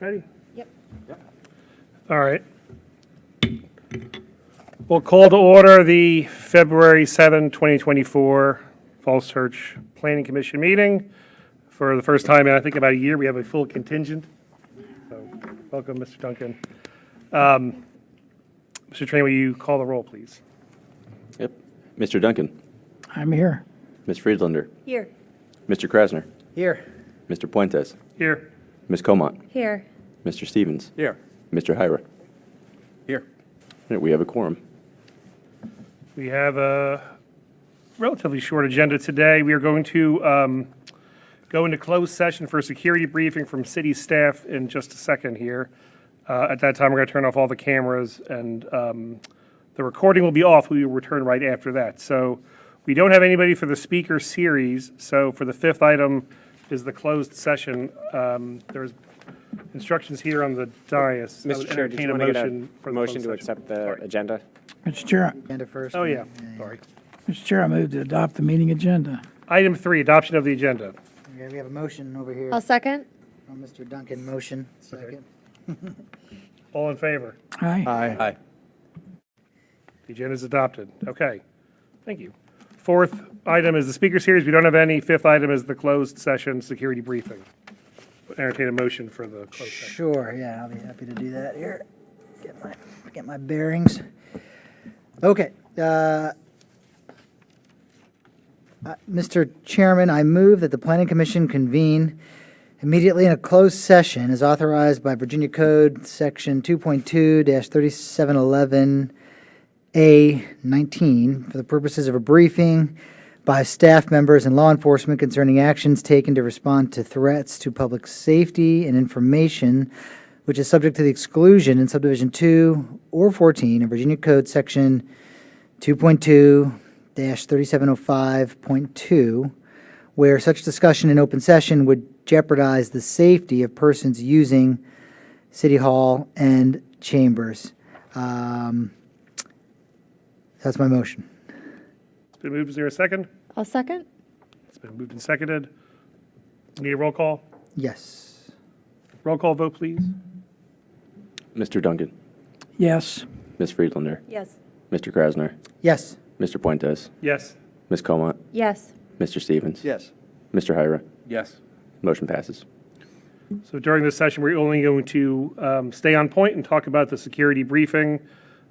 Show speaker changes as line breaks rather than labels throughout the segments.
Ready?
Yep.
All right. We'll call to order the February 7, 2024 Falls Church Planning Commission meeting. For the first time in, I think, about a year, we have a full contingent. So, welcome, Mr. Duncan. Mr. Train, will you call the roll, please?
Yep. Mr. Duncan.
I'm here.
Ms. Friedlander.
Here.
Mr. Krasner.
Here.
Mr. Puentes.
Here.
Ms. Comont.
Here.
Mr. Stevens.
Here.
Mr. Hyra.
Here.
All right, we have a quorum.
We have a relatively short agenda today. We are going to go into closed session for a security briefing from city staff in just a second here. At that time, we're going to turn off all the cameras, and the recording will be off. We will return right after that. So we don't have anybody for the speaker series. So for the fifth item is the closed session. There's instructions here on the dais. I would
Mr. Chair, did
entertain
you
a
want to get
motion for
a
the
motion
closed
to
session.
accept the
Sorry.
agenda?
Mr. Chair,
Agenda first.
Oh, yeah, sorry.
Mr. Chair, I move to adopt the meeting agenda.
Item 3, adoption of the agenda.
Okay, we have a motion over here.
I'll second.
From Mr. Duncan, motion, second.
All in favor?
Aye.
Aye.
The agenda is adopted. Okay, thank you. Fourth item is the speaker series. We don't have any. Fifth item is the closed session security briefing. Entertain a motion for the closed session.
Sure, yeah, I'll be happy to do that here. Get my bearings. Okay. Mr. Chairman, I move that the Planning Commission convene immediately in a closed session as authorized by Virginia Code Section 2.2-3711A19 for the purposes of a briefing by staff members and law enforcement concerning actions taken to respond to threats to public safety and information, which is subject to the exclusion in subdivision 2 or 14 of Virginia Code Section 2.2-3705.2, where such discussion in open session would jeopardize the safety of persons using City Hall and chambers. That's my motion.
It's been moved. Is there a second?
I'll second.
It's been moved and seconded. Need a roll call?
Yes.
Roll call vote, please.
Mr. Duncan.
Yes.
Ms. Friedlander.
Yes.
Mr. Krasner.
Yes.
Mr. Puentes.
Yes.
Ms. Comont.
Yes.
Mr. Stevens.
Yes.
Mr. Hyra.
Yes.
Motion passes.
So during this session, we're only going to stay on point and talk about the security briefing.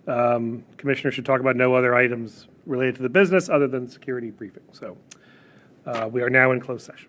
Commissioner should talk about no other items related to the business other than security briefing. So we are now in closed session.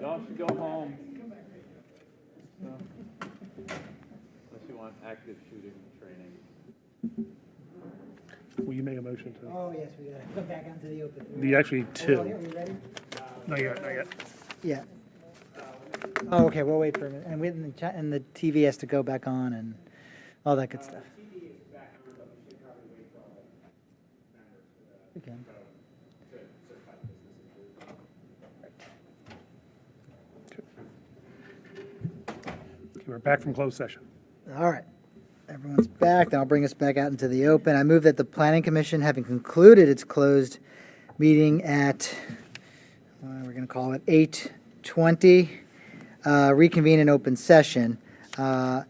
Don't go home. Unless you want active shooting training.
Will you make a motion to?
Oh, yes, we gotta go back onto the open.
The actually
Oh,
two.
are we ready?
Not yet, not yet.
Yeah. Oh, okay, we'll wait for a minute. And and the TV has to go back on and all that good stuff. We can.
Okay, we're back from closed session.
All right. Everyone's back. Then I'll bring us back out into the open. I move that the Planning Commission, having concluded its closed meeting at, we're going to call it 8:20, reconvene in open session. I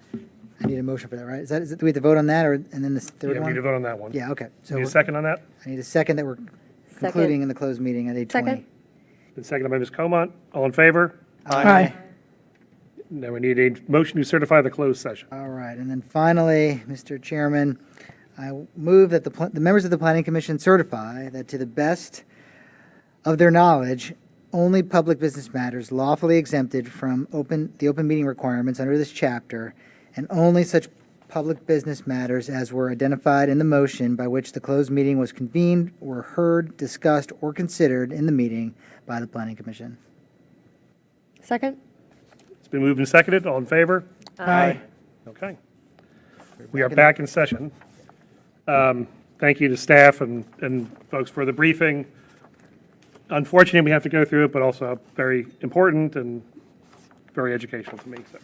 need a motion for that, right? Is that, do we have to vote on that, or, and then the third
Yeah, we
one?
need to vote on that one.
Yeah, okay. So
Need a second on that?
I need a second that we're concluding in the closed meeting at 8:20.
Second.
Been seconded by Ms. Comont. All in favor?
Aye.
Now we need a motion to certify the closed session.
All right, and then finally, Mr. Chairman, I move that the members of the Planning Commission certify that to the best of their knowledge, only public business matters lawfully exempted from the open meeting requirements under this chapter, and only such public business matters as were identified in the motion by which the closed meeting was convened, were heard, discussed, or considered in the meeting by the Planning Commission.
Second?
It's been moved and seconded. All in favor?
Aye.
Okay. We are back in session. Thank you to staff and folks for the briefing. Unfortunately, we have to go through it, but also very important and very educational to me. So,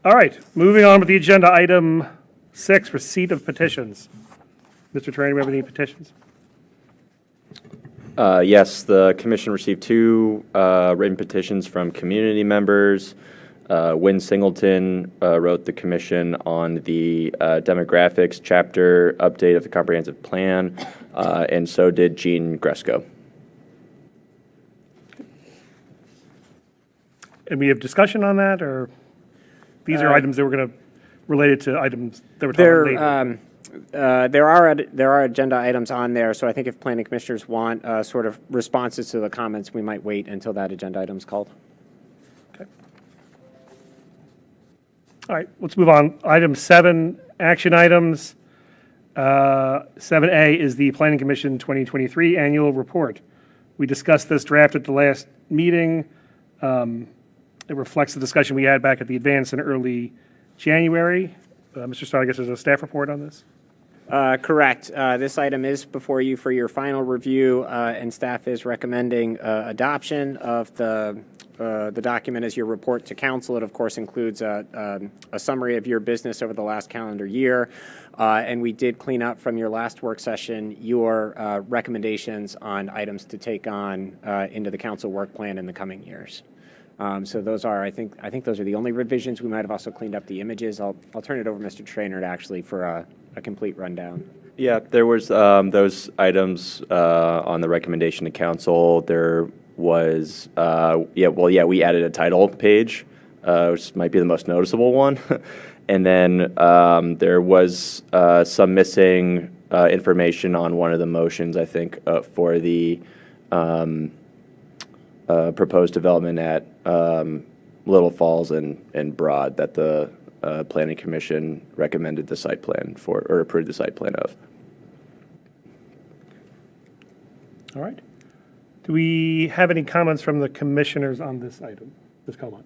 all right, moving on with the agenda, item 6, receipt of petitions. Mr. Trainer, do we have any petitions?
Yes, the commission received 2 written petitions from community members. Wynn Singleton wrote the commission on the demographics chapter update of the comprehensive plan, and so did Jean Gresco.
And we have discussion on that, or these are items that we're going to, related to items that we're talking about later?
There are agenda items on there, so I think if planning commissioners want sort of responses to the comments, we might wait until that agenda item's called.
Okay. All right, let's move on. Item 7, action items. 7A is the Planning Commission 2023 Annual Report. We discussed this draft at the last meeting. It reflects the discussion we had back at the advance in early January. Mr. Starr, I guess there's a staff report on this?
Correct. This item is before you for your final review, and staff is recommending adoption of the document as your report to council. It, of course, includes a summary of your business over the last calendar year, and we did clean up from your last work session your recommendations on items to take on into the council work plan in the coming years. So those are, I think those are the only revisions. We might have also cleaned up the images. I'll turn it over to Mr. Trainer to actually for a complete rundown.
Yeah, there was those items on the recommendation to council. There was, we added a title page, which might be the most noticeable one. And then there was some missing information on one of the motions, I think, for the proposed development at Little Falls and Broad that the Planning Commission recommended the site plan for, or approved the site plan of.
All right. Do we have any comments from the commissioners on this item? Ms. Comont?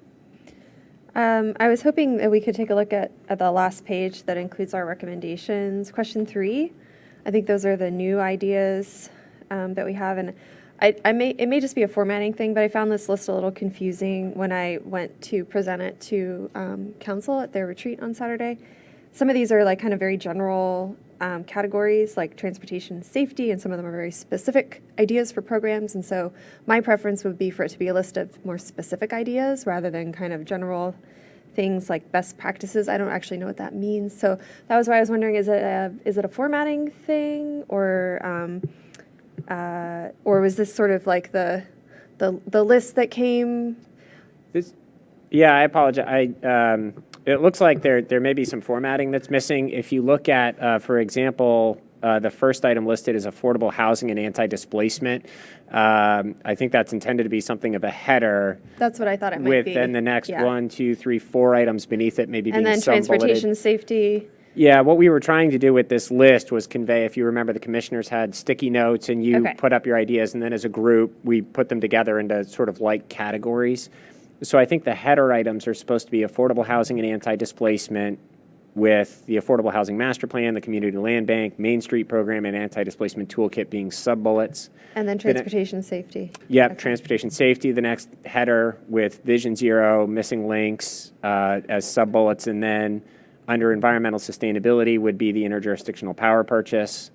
I was hoping that we could take a look at the last page that includes our recommendations. Question 3, I think those are the new ideas that we have. And it may just be a formatting thing, but I found this list a little confusing when I went to present it to council at their retreat on Saturday. Some of these are like kind of very general categories like transportation and safety, and some of them are very specific ideas for programs. And so my preference would be for it to be a list of more specific ideas rather than kind of general things like best practices. I don't actually know what that means. So that was why I was wondering, is it a formatting thing, or was this sort of like the list that came?
Yeah, I apologize. It looks like there may be some formatting that's missing. If you look at, for example, The first item listed is affordable housing and anti-displacement. I think that's intended to be something of a header
That's what I thought it might
with
be.
then the next
Yeah.
1, 2, 3, 4 items beneath it maybe
And
being
then
sub-bulleted.
transportation safety.
Yeah, what we were trying to do with this list was convey, if you remember, the commissioners had sticky notes and you
Okay.
put up your ideas, and then as a group, we put them together into sort of like categories. So I think the header items are supposed to be affordable housing and anti-displacement with the Affordable Housing Master Plan, the Community Land Bank, Main Street Program, and Anti-Displacement Toolkit being sub-bullets.
And then transportation safety.
Yep, transportation safety, the next header with Vision Zero, missing links as sub-bullets, and then under environmental sustainability would be the interjurisdictional power purchase,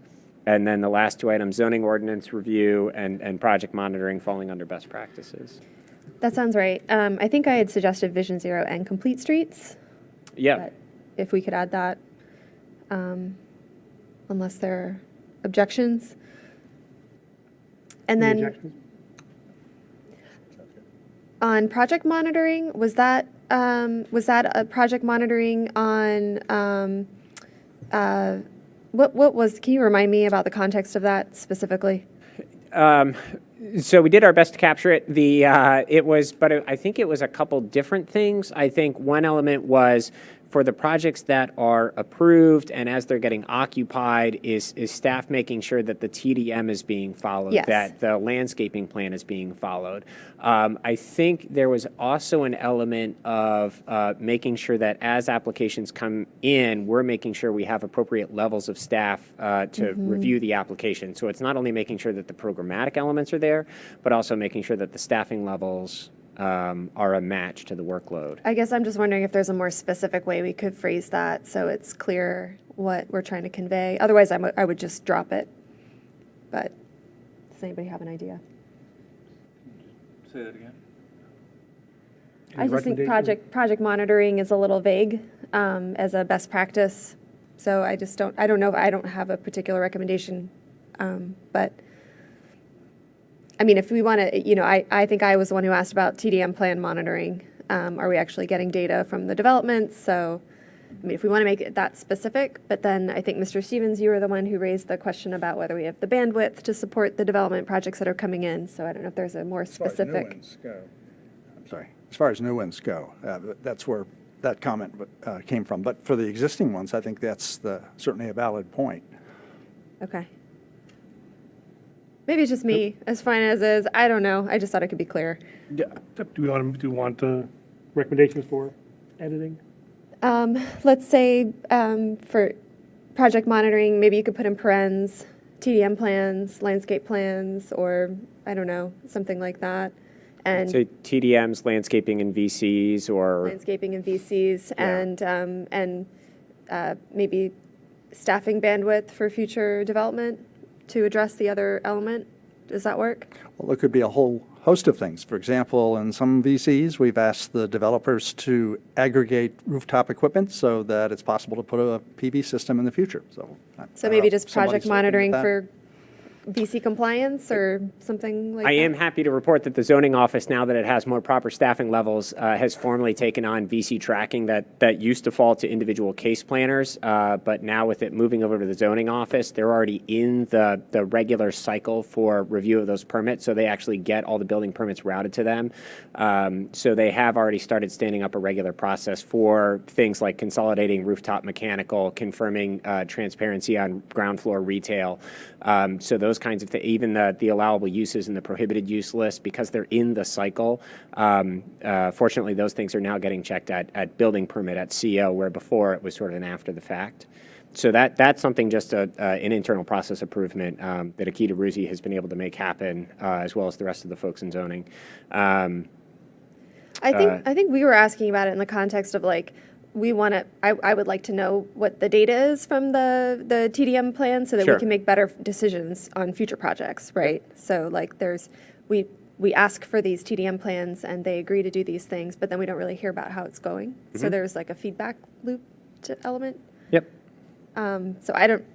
and then the last 2 items, zoning ordinance review and project monitoring falling under best practices.
That sounds right. I think I had suggested Vision Zero and Complete Streets.
Yep.
But if we could add that, unless there are objections. And
Any
then
objections?
on project monitoring, was that a project monitoring on, what was, can you remind me about the context of that specifically?
So we did our best to capture it. I think it was a couple different things. I think one element was for the projects that are approved and as they're getting occupied, is staff making sure that the TDM is being followed,
Yes.
that the landscaping plan is being followed. I think there was also an element of making sure that as applications come in, we're making sure we have appropriate levels of staff to review the application. So it's not only making sure that the programmatic elements are there, but also making sure that the staffing levels are a match to the workload.
I guess I'm just wondering if there's a more specific way we could phrase that so it's clear what we're trying to convey. Otherwise, I would just drop it. But does anybody have an idea?
Say that again?
I just think
recommendations?
project monitoring is a little vague as a best practice. So I don't know, I don't have a particular recommendation. But, I mean, if we want to, I think I was the one who asked about TDM plan monitoring. Are we actually getting data from the developments? So, I mean, if we want to make it that specific, but then I think, Mr. Stevens, you were the one who raised the question about whether we have the bandwidth to support the development projects that are coming in. So I don't know if there's a more
As far as new
specific.
ones go, I'm sorry, as far as new ones go, that's where that comment came from. But for the existing ones, I think that's certainly a valid point.
Okay. Maybe it's just me, as fine as is. I don't know. I just thought it could be clearer.
Do we want recommendations for editing?
Let's say for project monitoring, maybe you could put in parens, TDM plans, landscape plans, or I don't know, something like that. And
So TDMs, landscaping and VCs, or
landscaping and VCs,
Yeah.
and maybe staffing bandwidth for future development to address the other element. Does that work?
Well, it could be a whole host of things. For example, in some VCs, we've asked the developers to aggregate rooftop equipment so that it's possible to put a PV system in the future.
So maybe just
somebody's
project
looking at
monitoring
that.
for VC compliance or something like that?
I am happy to report that the zoning office, now that it has more proper staffing levels, has formally taken on VC tracking that used to fall to individual case planners. But now with it moving over to the zoning office, they're already in the regular cycle for review of those permits. So they actually get all the building permits routed to them. So they have already started standing up a regular process for things like consolidating rooftop mechanical, confirming transparency on ground floor retail. So those kinds of things, even the allowable uses in the prohibited use list, because they're in the cycle. Fortunately, those things are now getting checked at building permit at CO, where before it was sort of an after the fact. So that's something, just an internal process improvement that Akita Ruzzi has been able to make happen, as well as the rest of the folks in zoning.
I think we were asking about it in the context of like, I would like to know what the data is from the TDM plan so that
Sure.
we can make better decisions on future projects, right? So like we ask for these TDM plans and they agree to do these things, but then we don't really hear about how it's going.
Mm-hmm.
So there's like a feedback loop element.
Yep.
So I don't,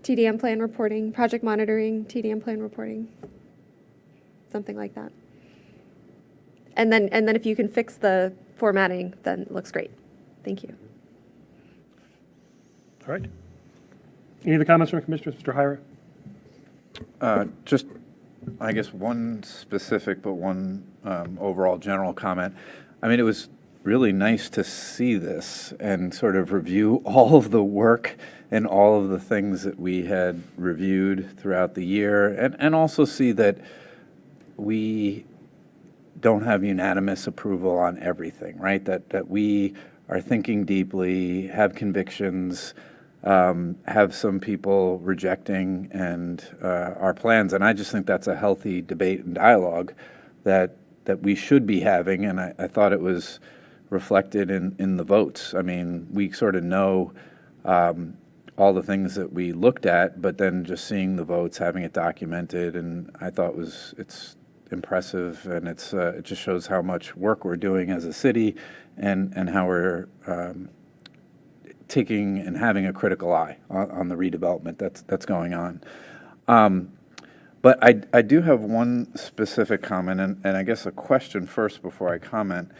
TDM plan reporting, project monitoring, TDM plan reporting, something like that. And then if you can fix the formatting, then it looks great. Thank you.
All right. Any other comments from commissioners? Mr. Hyra?
Just, I guess, one specific, but one overall general comment. I mean, it was really nice to see this and sort of review all of the work and all of the things that we had reviewed throughout the year, and also see that we don't have unanimous approval on everything, right? That we are thinking deeply, have convictions, have some people rejecting and our plans. And I just think that's a healthy debate and dialogue that we should be having. And I thought it was reflected in the votes. I mean, we sort of know all the things that we looked at, but then just seeing the votes, having it documented, and I thought it's impressive, and it just shows how much work we're doing as a city and how we're taking and having a critical eye on the redevelopment that's going on. But I do have one specific comment, and I guess a question first before I comment,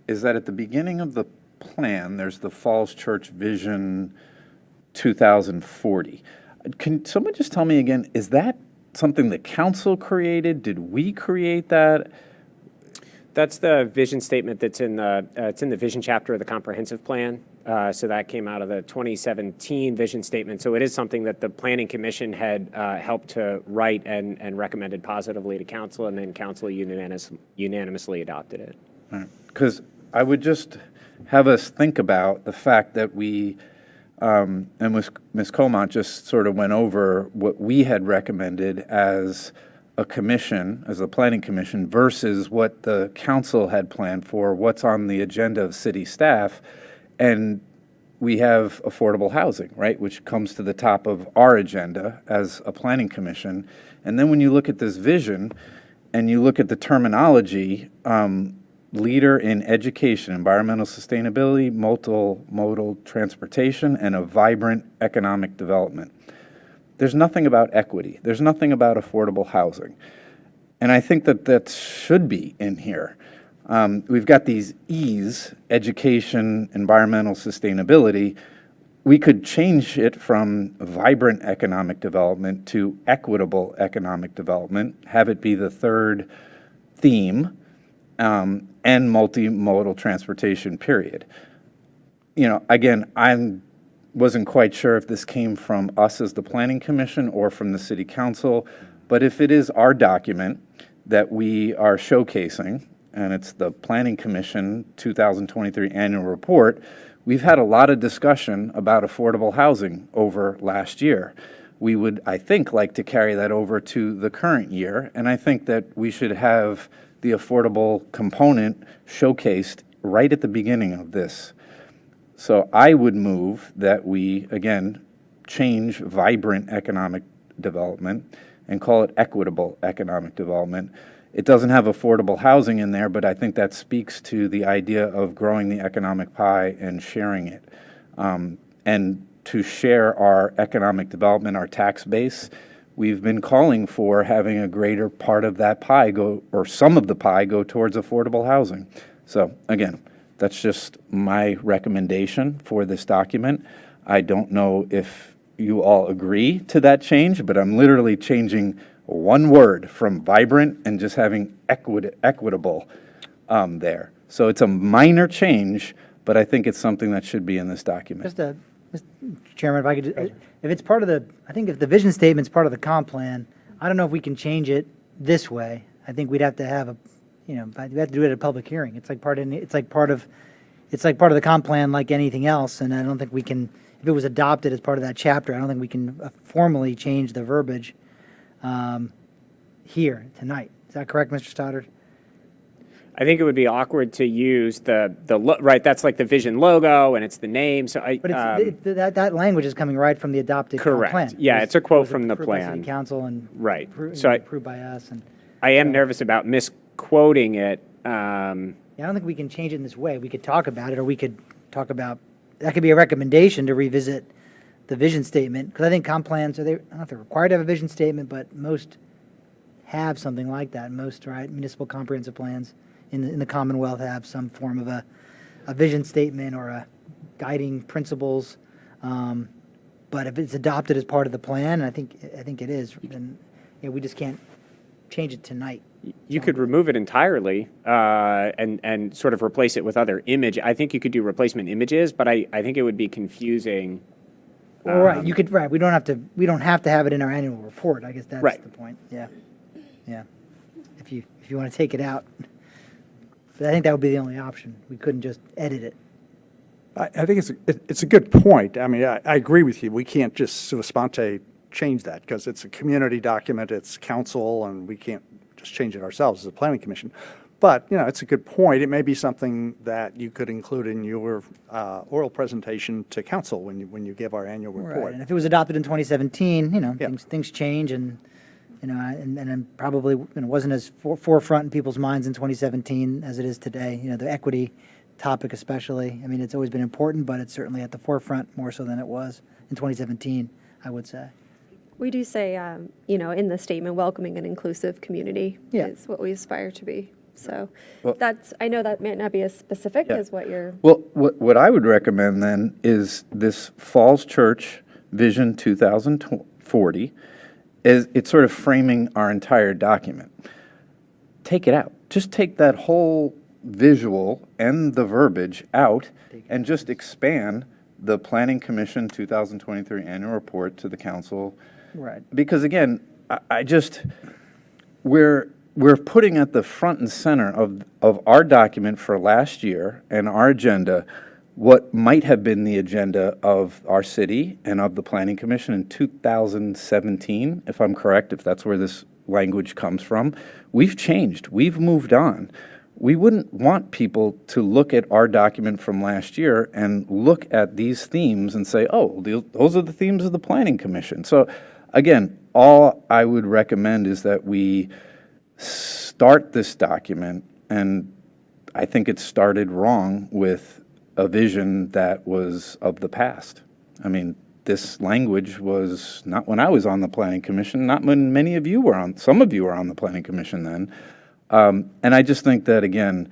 is that at the beginning of the plan, there's the Falls Church Vision 2040. Can someone just tell me again, is that something the council created? Did we create that?
That's the vision statement that's in the vision chapter of the comprehensive plan. So that came out of the 2017 vision statement. So it is something that the Planning Commission had helped to write and recommended positively to council, and then council unanimously adopted it.
Because I would just have us think about the fact that we, and Ms. Comont just sort of went over what we had recommended as a commission, as a planning commission, versus what the council had planned for, what's on the agenda of city staff. And we have affordable housing, right, which comes to the top of our agenda as a planning commission. And then when you look at this vision and you look at the terminology, leader in education, environmental sustainability, multimodal transportation, and a vibrant economic development. There's nothing about equity. There's nothing about affordable housing. And I think that should be in here. We've got these E's, education, environmental sustainability. We could change it from vibrant economic development to equitable economic development, have it be the third theme, and multimodal transportation, period. You know, again, I wasn't quite sure if this came from us as the Planning Commission or from the City Council, but if it is our document that we are showcasing, and it's the Planning Commission 2023 Annual Report, we've had a lot of discussion about affordable housing over last year. We would, I think, like to carry that over to the current year, and I think that we should have the affordable component showcased right at the beginning of this. So I would move that we, again, change vibrant economic development and call it equitable economic development. It doesn't have affordable housing in there, but I think that speaks to the idea of growing the economic pie and sharing it. And to share our economic development, our tax base, we've been calling for having a greater part of that pie go, or some of the pie go towards affordable housing. So again, that's just my recommendation for this document. I don't know if you all agree to that change, but I'm literally changing one word from vibrant and just having equitable there. So it's a minor change, but I think it's something that should be in this document.
Mr. Chairman, if I could, if it's part of the, I think if the vision statement's part of the comp plan, I don't know if we can change it this way. I think we'd have to have a, we have to do it at a public hearing. It's like part of the comp plan like anything else, and I don't think we can, if it was adopted as part of that chapter, I don't think we can formally change the verbiage here tonight. Is that correct, Mr. Stoddard?
I think it would be awkward to use right, that's like the vision logo, and it's the name, so
But that language is coming right from the adopted comp plan.
Correct. Yeah, it's a quote from the
Approved by
plan.
City Council and
Right.
approved
So
approved by us. And
I am nervous about misquoting it.
yeah, I don't think we can change it in this way. We could talk about it, or we could talk about, that could be a recommendation to revisit the vision statement, because I think comp plans, I don't know if they're required to have a vision statement, but most have something like that. Most, right, municipal comprehensive plans in the Commonwealth have some form of a vision statement or a guiding principles. But if it's adopted as part of the plan, I think it is, then, we just can't change it tonight.
You could remove it entirely and sort of replace it with other image. I think you could do replacement images, but I think it would be confusing.
Well, right, you could, right, we don't have to have it in our annual report. I guess that's
Right.
the point, yeah. If you want to take it out. But I think that would be the only option. We couldn't just edit it.
I think it's a good point. I mean, I agree with you. We can't just sua sponte change that because it's a community document, it's council, and we can't just change it ourselves as a planning commission. But, it's a good point. It may be something that you could include in your oral presentation to council when you give our annual
Right,
report.
and if it was adopted in 2017,
Yeah.
things change and, and then probably, wasn't as forefront in people's minds in 2017 as it is today, the equity topic especially. I mean, it's always been important, but it's certainly at the forefront more so than it was in 2017, I would say.
We do say, in the statement, welcoming an inclusive community
Yeah.
is what we aspire to be. So
Well-
I know that might not be as specific
Yeah.
as what you're.
Well, what I would recommend then is this Falls Church Vision 2040 is it's sort of framing our entire document. Take it out. Just take that whole visual and the verbiage out and just expand the Planning Commission 2023 annual report to the council.
Right.
Because again, I just, we're putting at the front and center of our document for last year and our agenda, what might have been the agenda of our city and of the Planning Commission in 2017, if I'm correct, if that's where this language comes from. We've changed. We've moved on. We wouldn't want people to look at our document from last year and look at these themes and say, oh, those are the themes of the Planning Commission. So again, all I would recommend is that we start this document, and I think it started wrong with a vision that was of the past. I mean, this language was not when I was on the Planning Commission, not when many of you were on, some of you were on the Planning Commission then. And I just think that, again,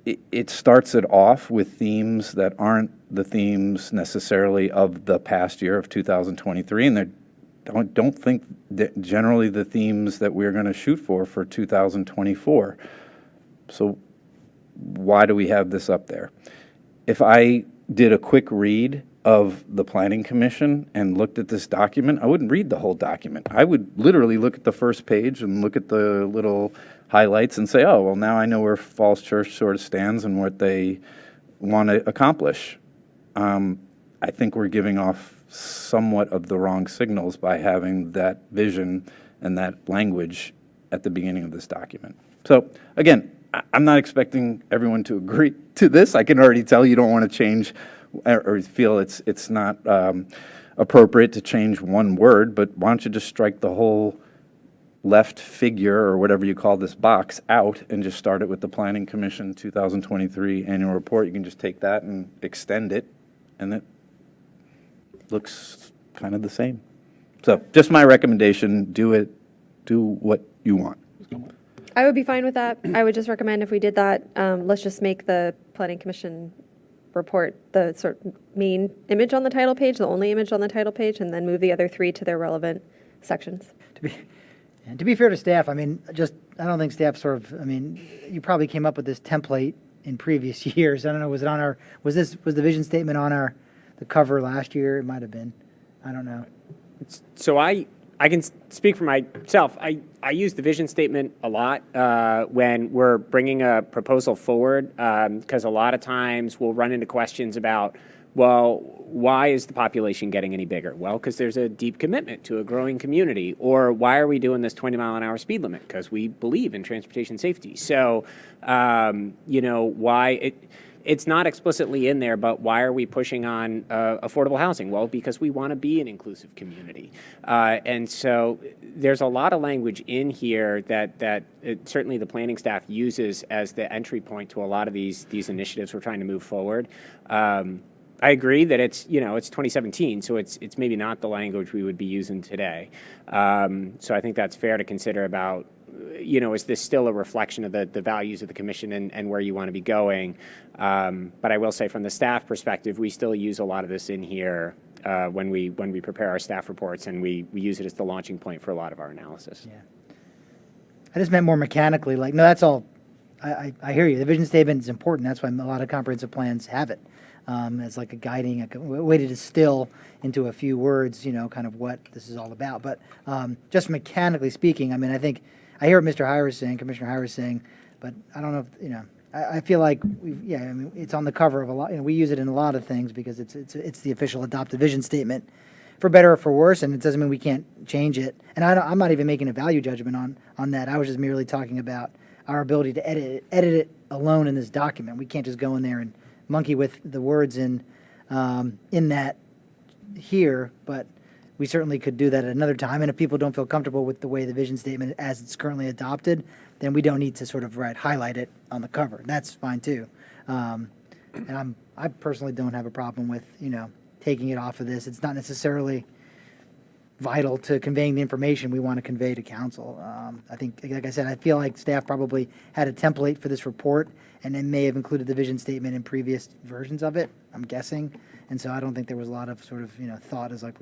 it starts it off with themes that aren't the themes necessarily of the past year of 2023, and don't think that generally the themes that we're going to shoot for 2024. So why do we have this up there? If I did a quick read of the Planning Commission and looked at this document, I wouldn't read the whole document. I would literally look at the first page and look at the little highlights and say, oh, well, now I know where Falls Church sort of stands and what they want to accomplish. I think we're giving off somewhat of the wrong signals by having that vision and that language at the beginning of this document. So again, I'm not expecting everyone to agree to this. I can already tell you don't want to change or feel it's not appropriate to change one word, but why don't you just strike the whole left figure or whatever you call this box out and just start it with the Planning Commission 2023 annual report. You can just take that and extend it, and it looks kind of the same. So just my recommendation, do what you want.
I would be fine with that. I would just recommend if we did that, let's just make the Planning Commission report the sort of main image on the title page, the only image on the title page, and then move the other three to their relevant sections.
To be fair to staff, I mean, I don't think staff you probably came up with this template in previous years. I don't know, was the vision statement on the cover last year? It might have been. I don't know.
So I can speak for myself. I use the vision statement a lot when we're bringing a proposal forward, because a lot of times we'll run into questions about, well, why is the population getting any bigger? Well, because there's a deep commitment to a growing community. Or why are we doing this 20-mile-an-hour speed limit? Because we believe in transportation safety. So, why it's not explicitly in there, but why are we pushing on affordable housing? Well, because we want to be an inclusive community. And so there's a lot of language in here that certainly the planning staff uses as the entry point to a lot of these initiatives we're trying to move forward. I agree that it's 2017, so it's maybe not the language we would be using today. So I think that's fair to consider about, is this still a reflection of the values of the commission and where you want to be going? But I will say from the staff perspective, we still use a lot of this in here when we prepare our staff reports, and we use it as the launching point for a lot of our analysis.
Yeah. I just meant more mechanically, like, no, that's all, I hear you. The vision statement is important. That's why a lot of comprehensive plans have it. As like a guiding, a way to distill into a few words, kind of what this is all about. But just mechanically speaking, I mean, I think, I hear what Mr. Hire is saying, Commissioner Hire is saying, but I don't know if, I feel like, I mean, it's on the cover of a lot, we use it in a lot of things because it's the official adopted vision statement, for better or for worse, and it doesn't mean we can't change it. And I'm not even making a value judgment on that. I was just merely talking about our ability to edit it alone in this document. We can't just go in there and monkey with the words in that here, but we certainly could do that at another time. And if people don't feel comfortable with the way the vision statement as it's currently adopted, then we don't need to sort of highlight it on the cover. That's fine too. And I personally don't have a problem with, taking it off of this. It's not necessarily vital to conveying the information we want to convey to council. I think, like I said, I feel like staff probably had a template for this report and then may have included the vision statement in previous versions of it, I'm guessing. And so I don't think there was a lot of sort of, thought as like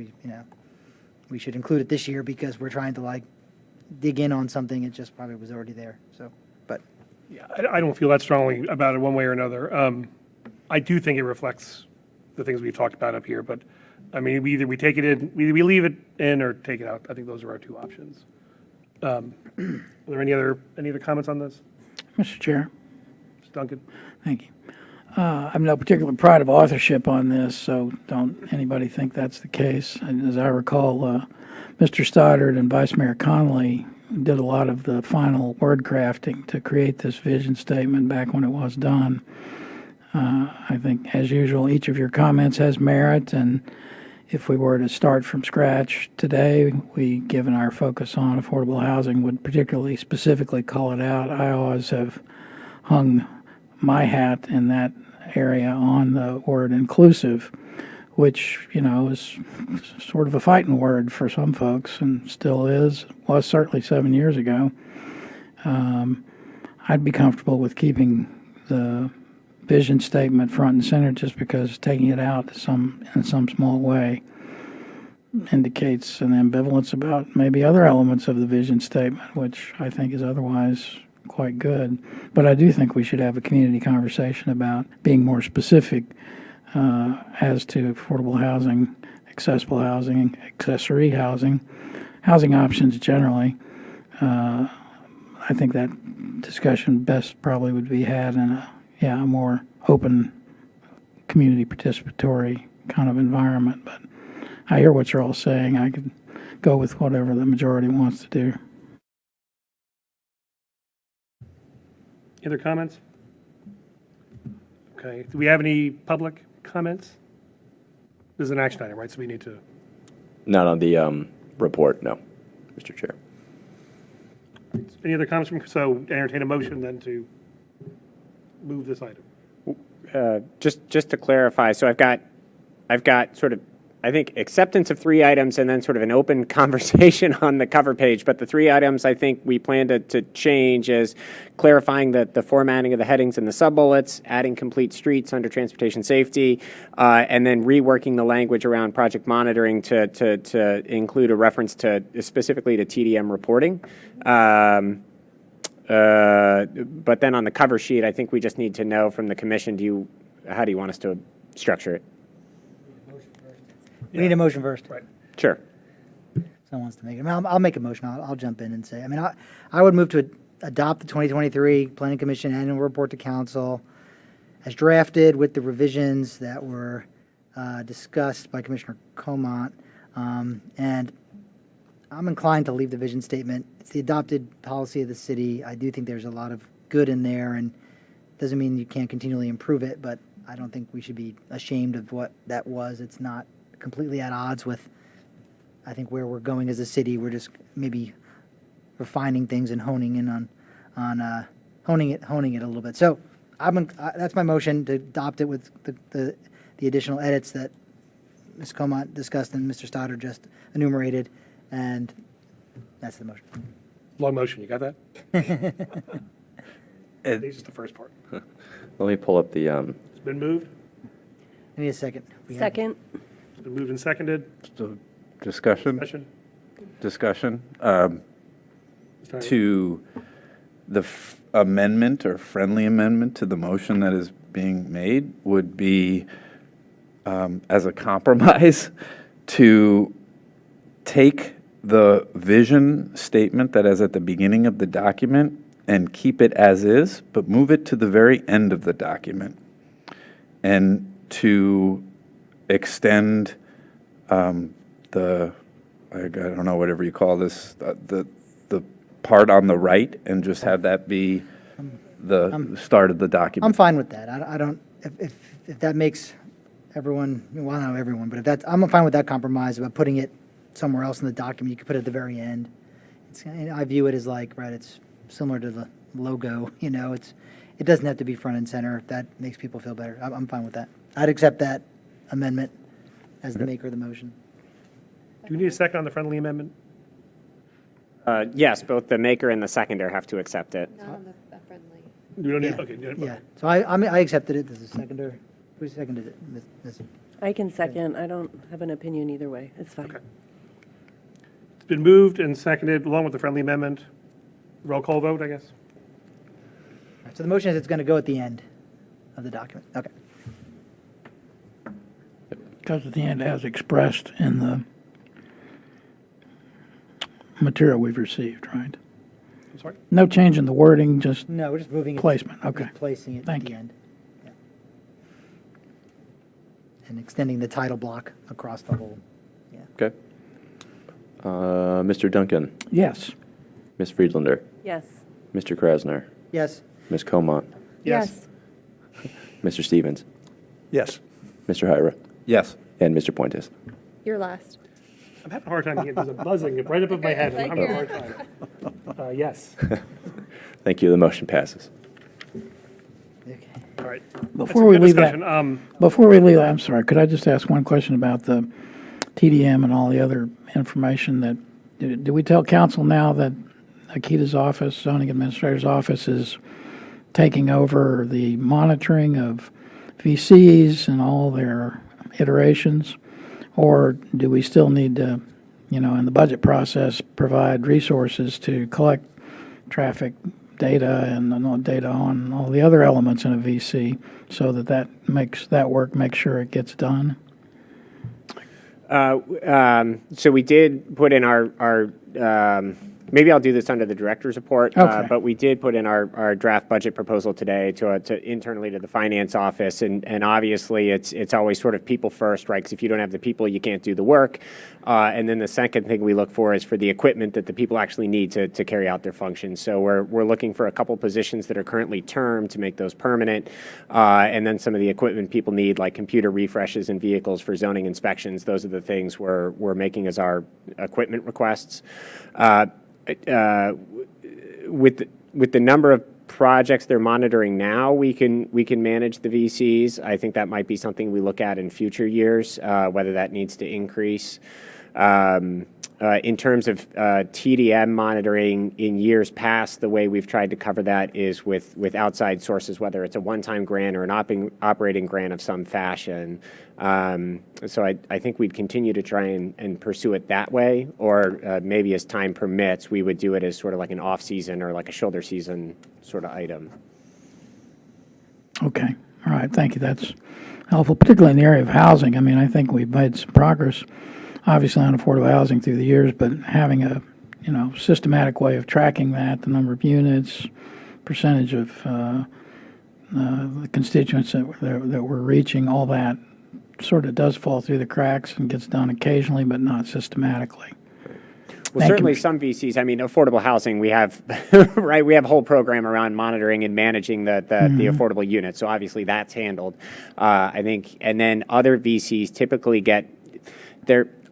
we should include it this year because we're trying to dig in on something. It just probably was already there. So, but
Yeah, I don't feel that strongly about it one way or another. I do think it reflects the things we've talked about up here, but I mean, either we take it in, we leave it in or take it out. I think those are our two options. Are there any other comments on this?
Mr. Chair,
Mr. Duncan?
thank you. I'm no particular pride of authorship on this, so don't anybody think that's the case. And as I recall, Mr. Stoddard and Vice Mayor Connolly did a lot of the final word crafting to create this vision statement back when it was done. I think, as usual, each of your comments has merit, and if we were to start from scratch today, we, given our focus on affordable housing, would particularly specifically call it out. I always have hung my hat in that area on the word inclusive, which, is sort of a fighting word for some folks and still was certainly 7 years ago. I'd be comfortable with keeping the vision statement front and center just because taking it out in some small way indicates an ambivalence about maybe other elements of the vision statement, which I think is otherwise quite good. But I do think we should have a community conversation about being more specific as to affordable housing, accessible housing, accessory housing, housing options generally. I think that discussion best probably would be had in a more open, community participatory kind of environment. But I hear what you're all saying. I could go with whatever the majority wants to do.
Any other comments? Okay, do we have any public comments? This is an action item, right? So we need to,
Not on the report, no, Mr. Chair.
any other comments so entertain a motion then to move this item.
Just to clarify, so I've got sort of, I think, acceptance of 3 items and then sort of an open conversation on the cover page. But the 3 items I think we plan to change is clarifying the formatting of the headings and the sub-bullets, adding complete streets under transportation safety, and then reworking the language around project monitoring to include a reference specifically to TDM reporting. But then on the cover sheet, I think we just need to know from the commission, how do you want us to structure it?
we need a motion first.
Right.
Sure.
Someone wants to make it. I mean, I'll make a motion. I'll jump in and say, I mean, I would move to adopt the 2023 Planning Commission Annual Report to Council as drafted with the revisions that were discussed by Commissioner Comont. And I'm inclined to leave the vision statement. It's the adopted policy of the city. I do think there's a lot of good in there, and doesn't mean you can't continually improve it, but I don't think we should be ashamed of what that was. It's not completely at odds with, I think, where we're going as a city. We're just maybe refining things and honing in on honing it a little bit. So that's my motion to adopt it with the additional edits that Ms. Comont discussed and Mr. Stoddard just enumerated, and that's the motion.
Long motion, you got that?
It-
This is the first part.
Let me pull up the,
It's been moved.
I need a second. We have-
Second.
It's been moved and seconded.
So discussion,
Discussion?
discussion.
Mr. Hyder?
To the amendment or friendly amendment to the motion that is being made would be, as a compromise, to take the vision statement that is at the beginning of the document and keep it as is, but move it to the very end of the document. And to extend I don't know, whatever you call this, the part on the right, and just have that be the start of the
I'm
document.
fine with that. I don't, if that makes everyone, well, not everyone, but if that's, I'm fine with that compromise about putting it somewhere else in the document. You could put it at the very end. It's, I view it as like, right, it's similar to the logo, you know, it doesn't have to be front and center. If that makes people feel better, I'm fine with that. I'd accept that amendment as the maker of the motion.
Do we need a second on the friendly amendment?
Yes, both the maker and the seconder have to accept it.
Not on the friendly.
We don't need,
Yeah.
okay.
Yeah, so I mean, I accepted it as a seconder. Who seconded it? Ms.
I can second. I don't have an opinion either way. It's fine.
Okay. It's been moved and seconded along with the friendly amendment. Roll call vote, I guess.
All right, so the motion is it's going to go at the end of the document. Okay.
Because at the end, as expressed in the material we've received, right?
I'm sorry?
No change in the wording, just
No, we're just moving it.
placement, okay.
Just placing it at
Thank
the
you.
end. Yeah. And extending the title block across the whole, yeah.
Okay. Mr. Duncan,
Yes.
Ms. Friedlander,
Yes.
Mr. Krasner,
Yes,
Ms. Comont,
Yes.
Mr. Stevens,
Yes.
Mr. Hyra,
Yes.
and Mr. Puentes.
You're last.
I'm having a hard time hearing. There's a buzzing right above my head. I'm having a hard time. Yes.
Thank you. The motion passes.
okay.
All right.
Before we
Good
leave that,
discussion.
before we leave, I'm sorry, could I just ask one question about the TDM and all the other information that, do we tell council now that Akita's office, zoning administrator's office, is taking over the monitoring of VCs and all their iterations? Or do we still need to, you know, in the budget process, provide resources to collect traffic data and data on all the other elements in a VC so that makes sure it gets done?
So we did put in our maybe I'll do this under the director's report,
Okay.
but we did put in our draft budget proposal today to internally to the finance office, and obviously it's always sort of people first, right? Because if you don't have the people, you can't do the work. And then the second thing we look for is for the equipment that the people actually need to carry out their functions. So we're looking for a couple positions that are currently termed to make those permanent, and then some of the equipment people need, like computer refreshes and vehicles for zoning inspections. Those are the things we're making as our equipment requests. With the number of projects they're monitoring now, we can manage the VCs. I think that might be something we look at in future years, whether that needs to increase. In terms of TDM monitoring in years past, the way we've tried to cover that is with outside sources, whether it's a one-time grant or an operating grant of some fashion. So I think we'd continue to try and pursue it that way, or maybe as time permits, we would do it as sort of like an off-season or like a shoulder season sort of item.
Okay, all right, thank you. That's helpful, particularly in the area of housing. I mean, I think we've made some progress, obviously on affordable housing through the years, but having a, you know, systematic way of tracking that, the number of units, percentage of the constituents that we're reaching, all that sort of does fall through the cracks and gets done occasionally, but not systematically.
Well,
Thank you,
certainly
Mr.
some VCs, I mean, affordable housing, we have, right, we have a whole program around monitoring and managing the affordable units. So obviously that's handled, I think. And then other VCs typically get,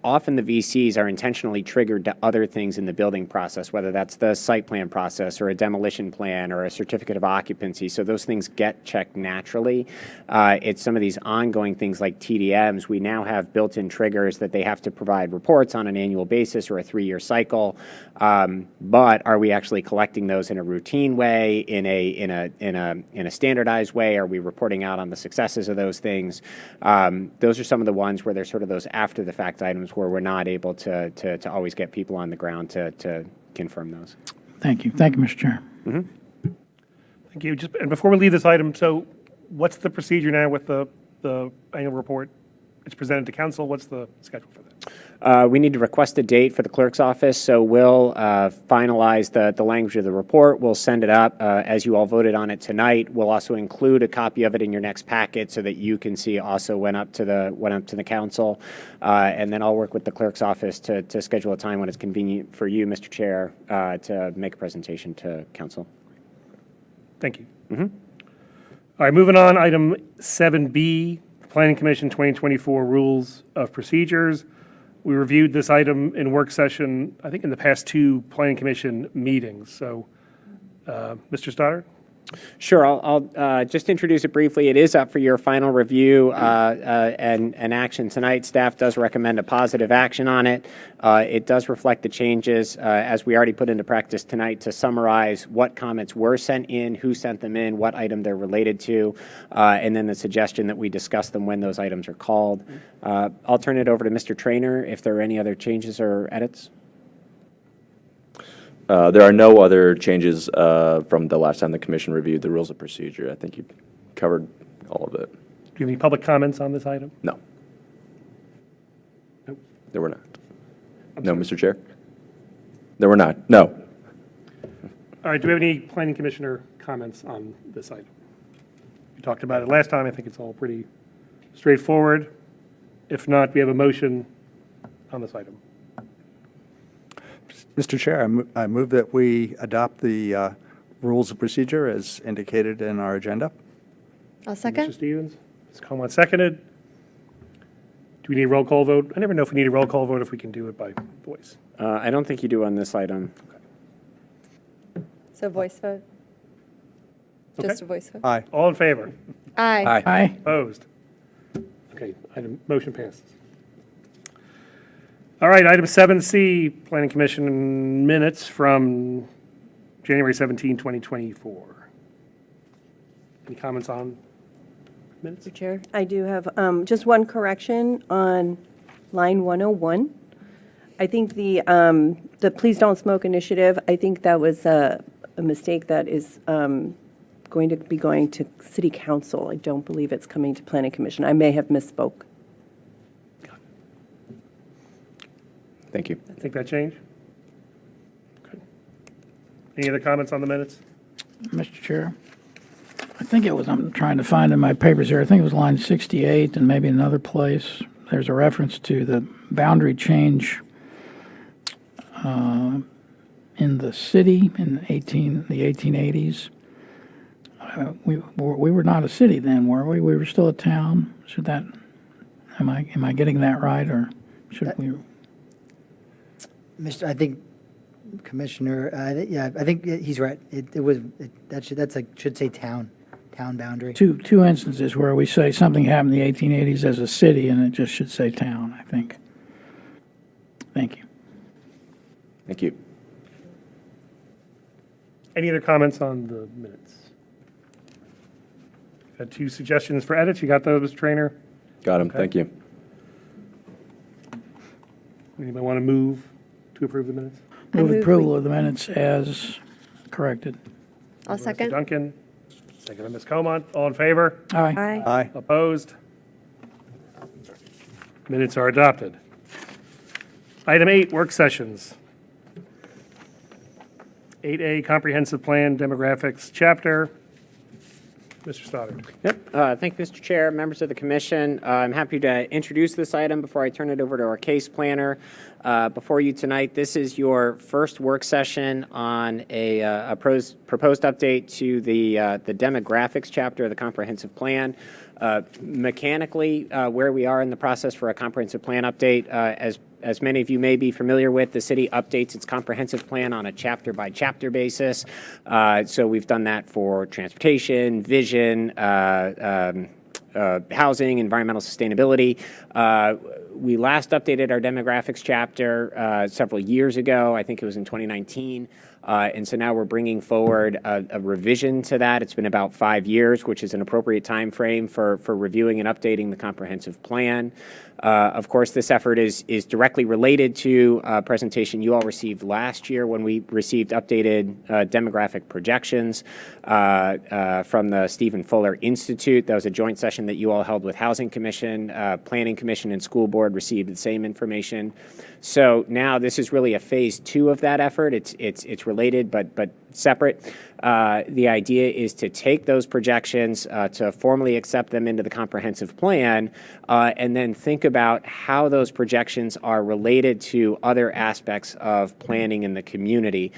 often the VCs are intentionally triggered to other things in the building process, whether that's the site plan process or a demolition plan or a certificate of occupancy. So those things get checked naturally. It's some of these ongoing things like TDMs. We now have built-in triggers that they have to provide reports on an annual basis or a 3-year cycle. But are we actually collecting those in a routine way, in a standardized way? Are we reporting out on the successes of those things? Those are some of the ones where there's sort of those after-the-fact items where we're not able to always get people on the ground to confirm those.
Thank you. Thank you, Mr. Chair.
Thank you. And before we leave this item, so what's the procedure now with the annual report? It's presented to council. What's the schedule for that?
We need to request a date for the clerk's office, so we'll finalize the language of the report. We'll send it up as you all voted on it tonight. We'll also include a copy of it in your next packet so that you can see also went up to the council. And then I'll work with the clerk's office to schedule a time when it's convenient for you, Mr. Chair, to make a presentation to council.
Thank you. All right, moving on, item 7B, Planning Commission 2024 Rules of Procedures. We reviewed this item in work session, I think in the past 2 Planning Commission meetings. So, Mr. Stoddard?
Sure, I'll just introduce it briefly. It is up for your final review and action tonight. Staff does recommend a positive action on it. It does reflect the changes, as we already put into practice tonight, to summarize what comments were sent in, who sent them in, what item they're related to, and then the suggestion that we discuss them when those items are called. I'll turn it over to Mr. Trainer if there are any other changes or edits.
There are no other changes from the last time the commission reviewed the rules of procedure. I think you covered all of it.
Do you have any public comments on this item?
No.
Nope.
There were not. No, Mr. Chair? There were not. No.
All right, do we have any planning commissioner comments on this item? We talked about it last time. I think it's all pretty straightforward. If not, we have a motion on this item.
Mr. Chair, I move that we adopt the rules of procedure as indicated in our agenda.
I'll
Mr.
second.
Stevens? Ms. Coleman seconded. Do we need a roll call vote? I never know if we need a roll call vote if we can do it by voice.
I don't think you do on this item.
So voice vote?
Okay.
Just a voice vote?
Aye.
All in favor?
Aye.
Aye.
Opposed? Okay, motion passes. All right, item 7C, Planning Commission minutes from January 17, 2024. Any comments on minutes?
Mr. Chair, I do have just one correction on line 101. I think the Please Don't Smoke initiative, I think that was a mistake that is going to be going to City Council. I don't believe it's coming to Planning Commission. I may have misspoke.
Thank you.
Think that change? Okay. Any other comments on the minutes?
Mr. Chair, I think it was, I'm trying to find in my papers here, I think it was line 68 and maybe another place. There's a reference to the boundary change in the city in the 1880s. We were not a city then, were we? We were still a town. Should that, am I getting that right, or should we?
I think Commissioner, I think he's right. That should say town boundary.
Two instances where we say something happened in the 1880s as a city, and it just should say town, I think. Thank you.
Thank you.
Any other comments on the minutes? Had 2 suggestions for edits. You got those, Mr. Trainer?
Got him.
Okay.
Thank you.
Anybody want to move to approve the minutes?
Move
move
approval of the minutes as corrected.
I'll
Mr.
second.
Duncan, second by Ms. Comont. All in favor?
Aye.
Aye.
Aye.
Opposed? Minutes are adopted. Item 8, work sessions. 8A, Comprehensive Plan Demographics Chapter. Mr. Stoddard.
Yep. Thank you, Mr. Chair, members of the commission. I'm happy to introduce this item before I turn it over to our case planner. Before you tonight, this is your first work session on a proposed update to the demographics chapter of the comprehensive plan. Mechanically, where we are in the process for a comprehensive plan update, as as many of you may be familiar with, the city updates its comprehensive plan on a chapter-by-chapter basis. So we've done that for transportation, vision, housing, environmental sustainability. We last updated our demographics chapter several years ago. I think it was in 2019. And so now we're bringing forward a revision to that. It's been about 5 years, which is an appropriate time frame for reviewing and updating the comprehensive plan. Of course, this effort is directly related to a presentation you all received last year when we received updated demographic projections from the Stephen Fuller Institute. That was a joint session that you all held with Housing Commission, Planning Commission, and School Board received the same information. So now this is really a phase 2 of that effort. It's related but separate. The idea is to take those projections, to formally accept them into the comprehensive plan, and then think about how those projections are related to other aspects of planning in the community,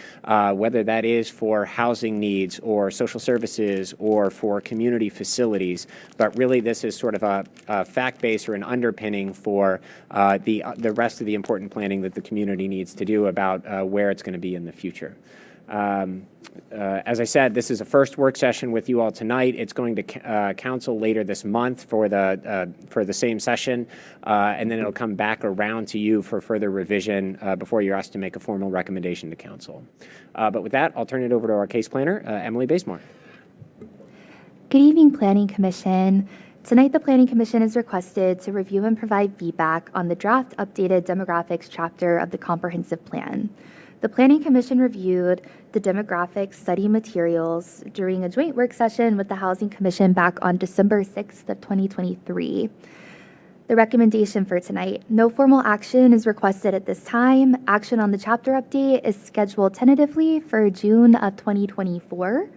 whether that is for housing needs or social services or for community facilities. But really, this is sort of a fact base or an underpinning for the rest of the important planning that the community needs to do about where it's going to be in the future. As I said, this is a first work session with you all tonight. It's going to council later this month for the same session, and then it'll come back around to you for further revision before you're asked to make a formal recommendation to council. But with that, I'll turn it over to our case planner, Emily Bazemore.
Good evening, Planning Commission. Tonight, the Planning Commission is requested to review and provide feedback on the draft updated demographics chapter of the Comprehensive Plan. The Planning Commission reviewed the demographics study materials during a joint work session with the Housing Commission back on December 6th of 2023. The recommendation for tonight: no formal action is requested at this time. Action on the chapter update is scheduled tentatively for June of 2024.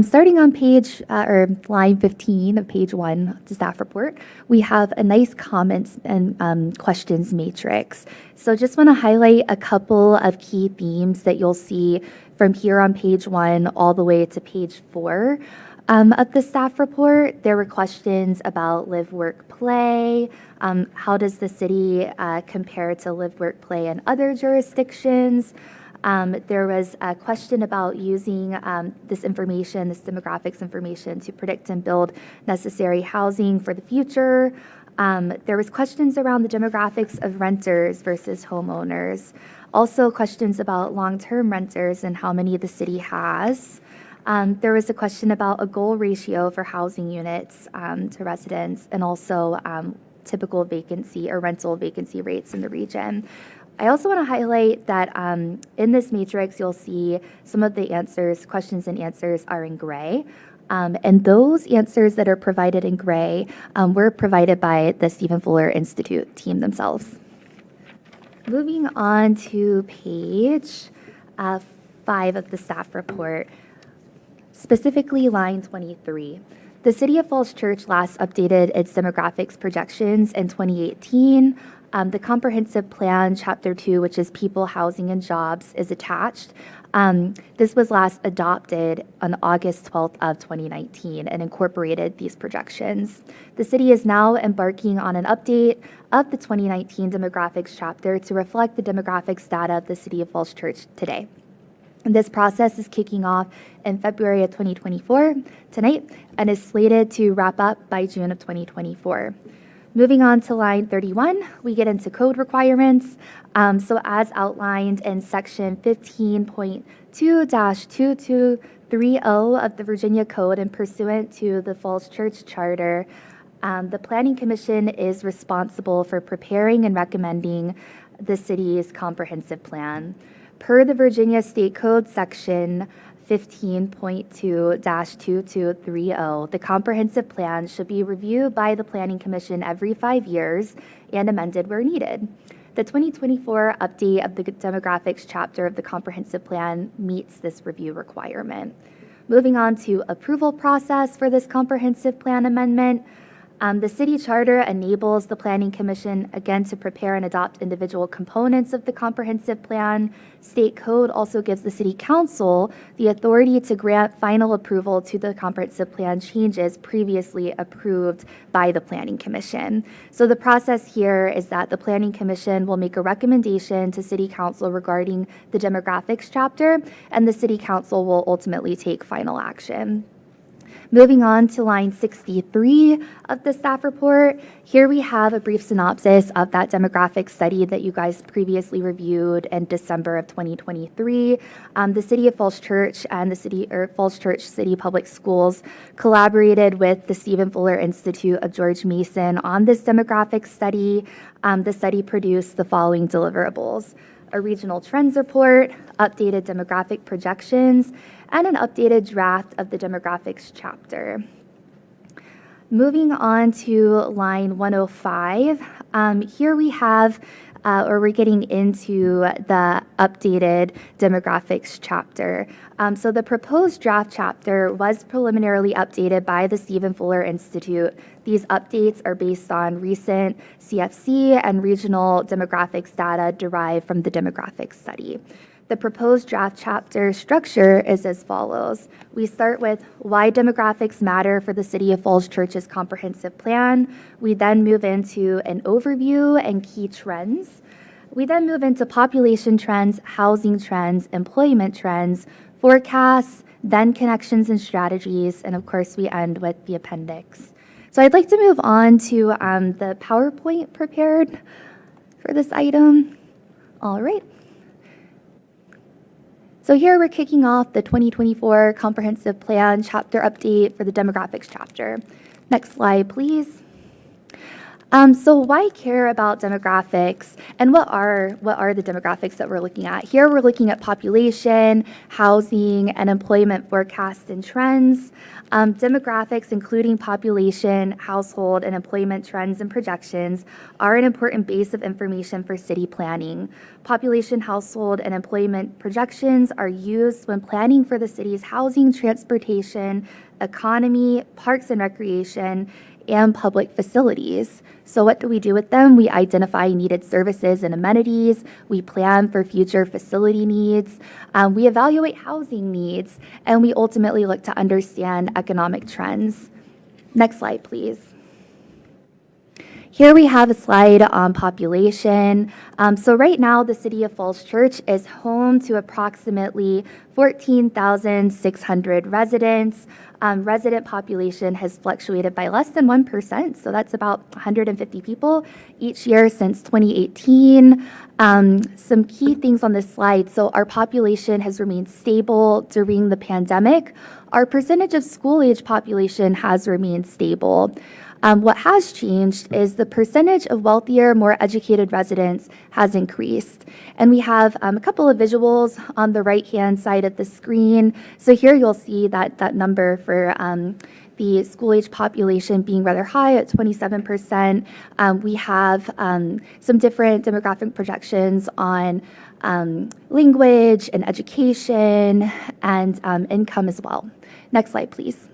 Starting on page or line 15 of page 1 of the staff report, we have a nice comments and questions matrix. So just want to highlight a couple of key themes that you'll see from here on page 1 all the way to page 4 of the staff report. There were questions about live, work, play. How does the city compare to live, work, play in other jurisdictions? There was a question about using this information, this demographics information, to predict and build necessary housing for the future. There was questions around the demographics of renters versus homeowners. Also questions about long-term renters and how many the city has. There was a question about a goal ratio for housing units to residents, and also typical vacancy or rental vacancy rates in the region. I also want to highlight that in this matrix, you'll see some of the answers, questions and answers are in gray. And those answers that are provided in gray were provided by the Stephen Fuller Institute team themselves. Moving on to page 5 of the staff report, specifically line 23. The City of Falls Church last updated its demographics projections in 2018. The Comprehensive Plan, Chapter 2, which is People, Housing, and Jobs, is attached. This was last adopted on August 12th of 2019 and incorporated these projections. The city is now embarking on an update of the 2019 demographics chapter to reflect the demographics data of the City of Falls Church today. And this process is kicking off in February of 2024, tonight, and is slated to wrap up by June of 2024. Moving on to line 31, we get into code requirements. So as outlined in section 15.2-2230 of the Virginia Code and pursuant to the Falls Church Charter, the Planning Commission is responsible for preparing and recommending the city's comprehensive plan. Per the Virginia State Code section 15.2-2230, the comprehensive plan should be reviewed by the Planning Commission every 5 years and amended where needed. The 2024 update of the demographics chapter of the comprehensive plan meets this review requirement. Moving on to approval process for this comprehensive plan amendment, The city charter enables the Planning Commission, again, to prepare and adopt individual components of the comprehensive plan. State code also gives the city council the authority to grant final approval to the comprehensive plan changes previously approved by the Planning Commission. So the process here is that the Planning Commission will make a recommendation to city council regarding the demographics chapter, and the city council will ultimately take final action. Moving on to line 63 of the staff report, here we have a brief synopsis of that demographic study that you guys previously reviewed in December of 2023. The City of Falls Church and Falls Church City Public Schools collaborated with the Stephen Fuller Institute of George Mason on this demographic study. The study produced the following deliverables: a regional trends report, updated demographic projections, and an updated draft of the demographics chapter. Moving on to line 105, here we have, we're getting into the updated demographics chapter. So the proposed draft chapter was preliminarily updated by the Stephen Fuller Institute. These updates are based on recent CFC and regional demographics data derived from the demographics study. The proposed draft chapter structure is as follows. We start with why demographics matter for the City of Falls Church's comprehensive plan. We then move into an overview and key trends. We then move into population trends, housing trends, employment trends, forecasts, then connections and strategies, and of course we end with the appendix. So I'd like to move on to the PowerPoint prepared for this item. All right. So here we're kicking off the 2024 Comprehensive Plan chapter update for the demographics chapter. Next slide, please. So why care about demographics, and what are the demographics that we're looking at? Here we're looking at population, housing, and employment forecasts and trends. Demographics, including population, household, and employment trends and projections, are an important base of information for city planning. Population, household, and employment projections are used when planning for the city's housing, transportation, economy, parks and recreation, and public facilities. So what do we do with them? We identify needed services and amenities. We plan for future facility needs. We evaluate housing needs, and we ultimately look to understand economic trends. Next slide, please. Here we have a slide on population. So right now, the City of Falls Church is home to approximately 14,600 residents. Resident population has fluctuated by less than 1%, so that's about 150 people each year since 2018. Some key things on this slide. So our population has remained stable during the pandemic. Our percentage of school-age population has remained stable. What has changed is the percentage of wealthier, more educated residents has increased. And we have a couple of visuals on the right-hand side of the screen. So here you'll see that number for the school-age population being rather high at 27%. We have some different demographic projections on language and education and income as well. Next slide, please.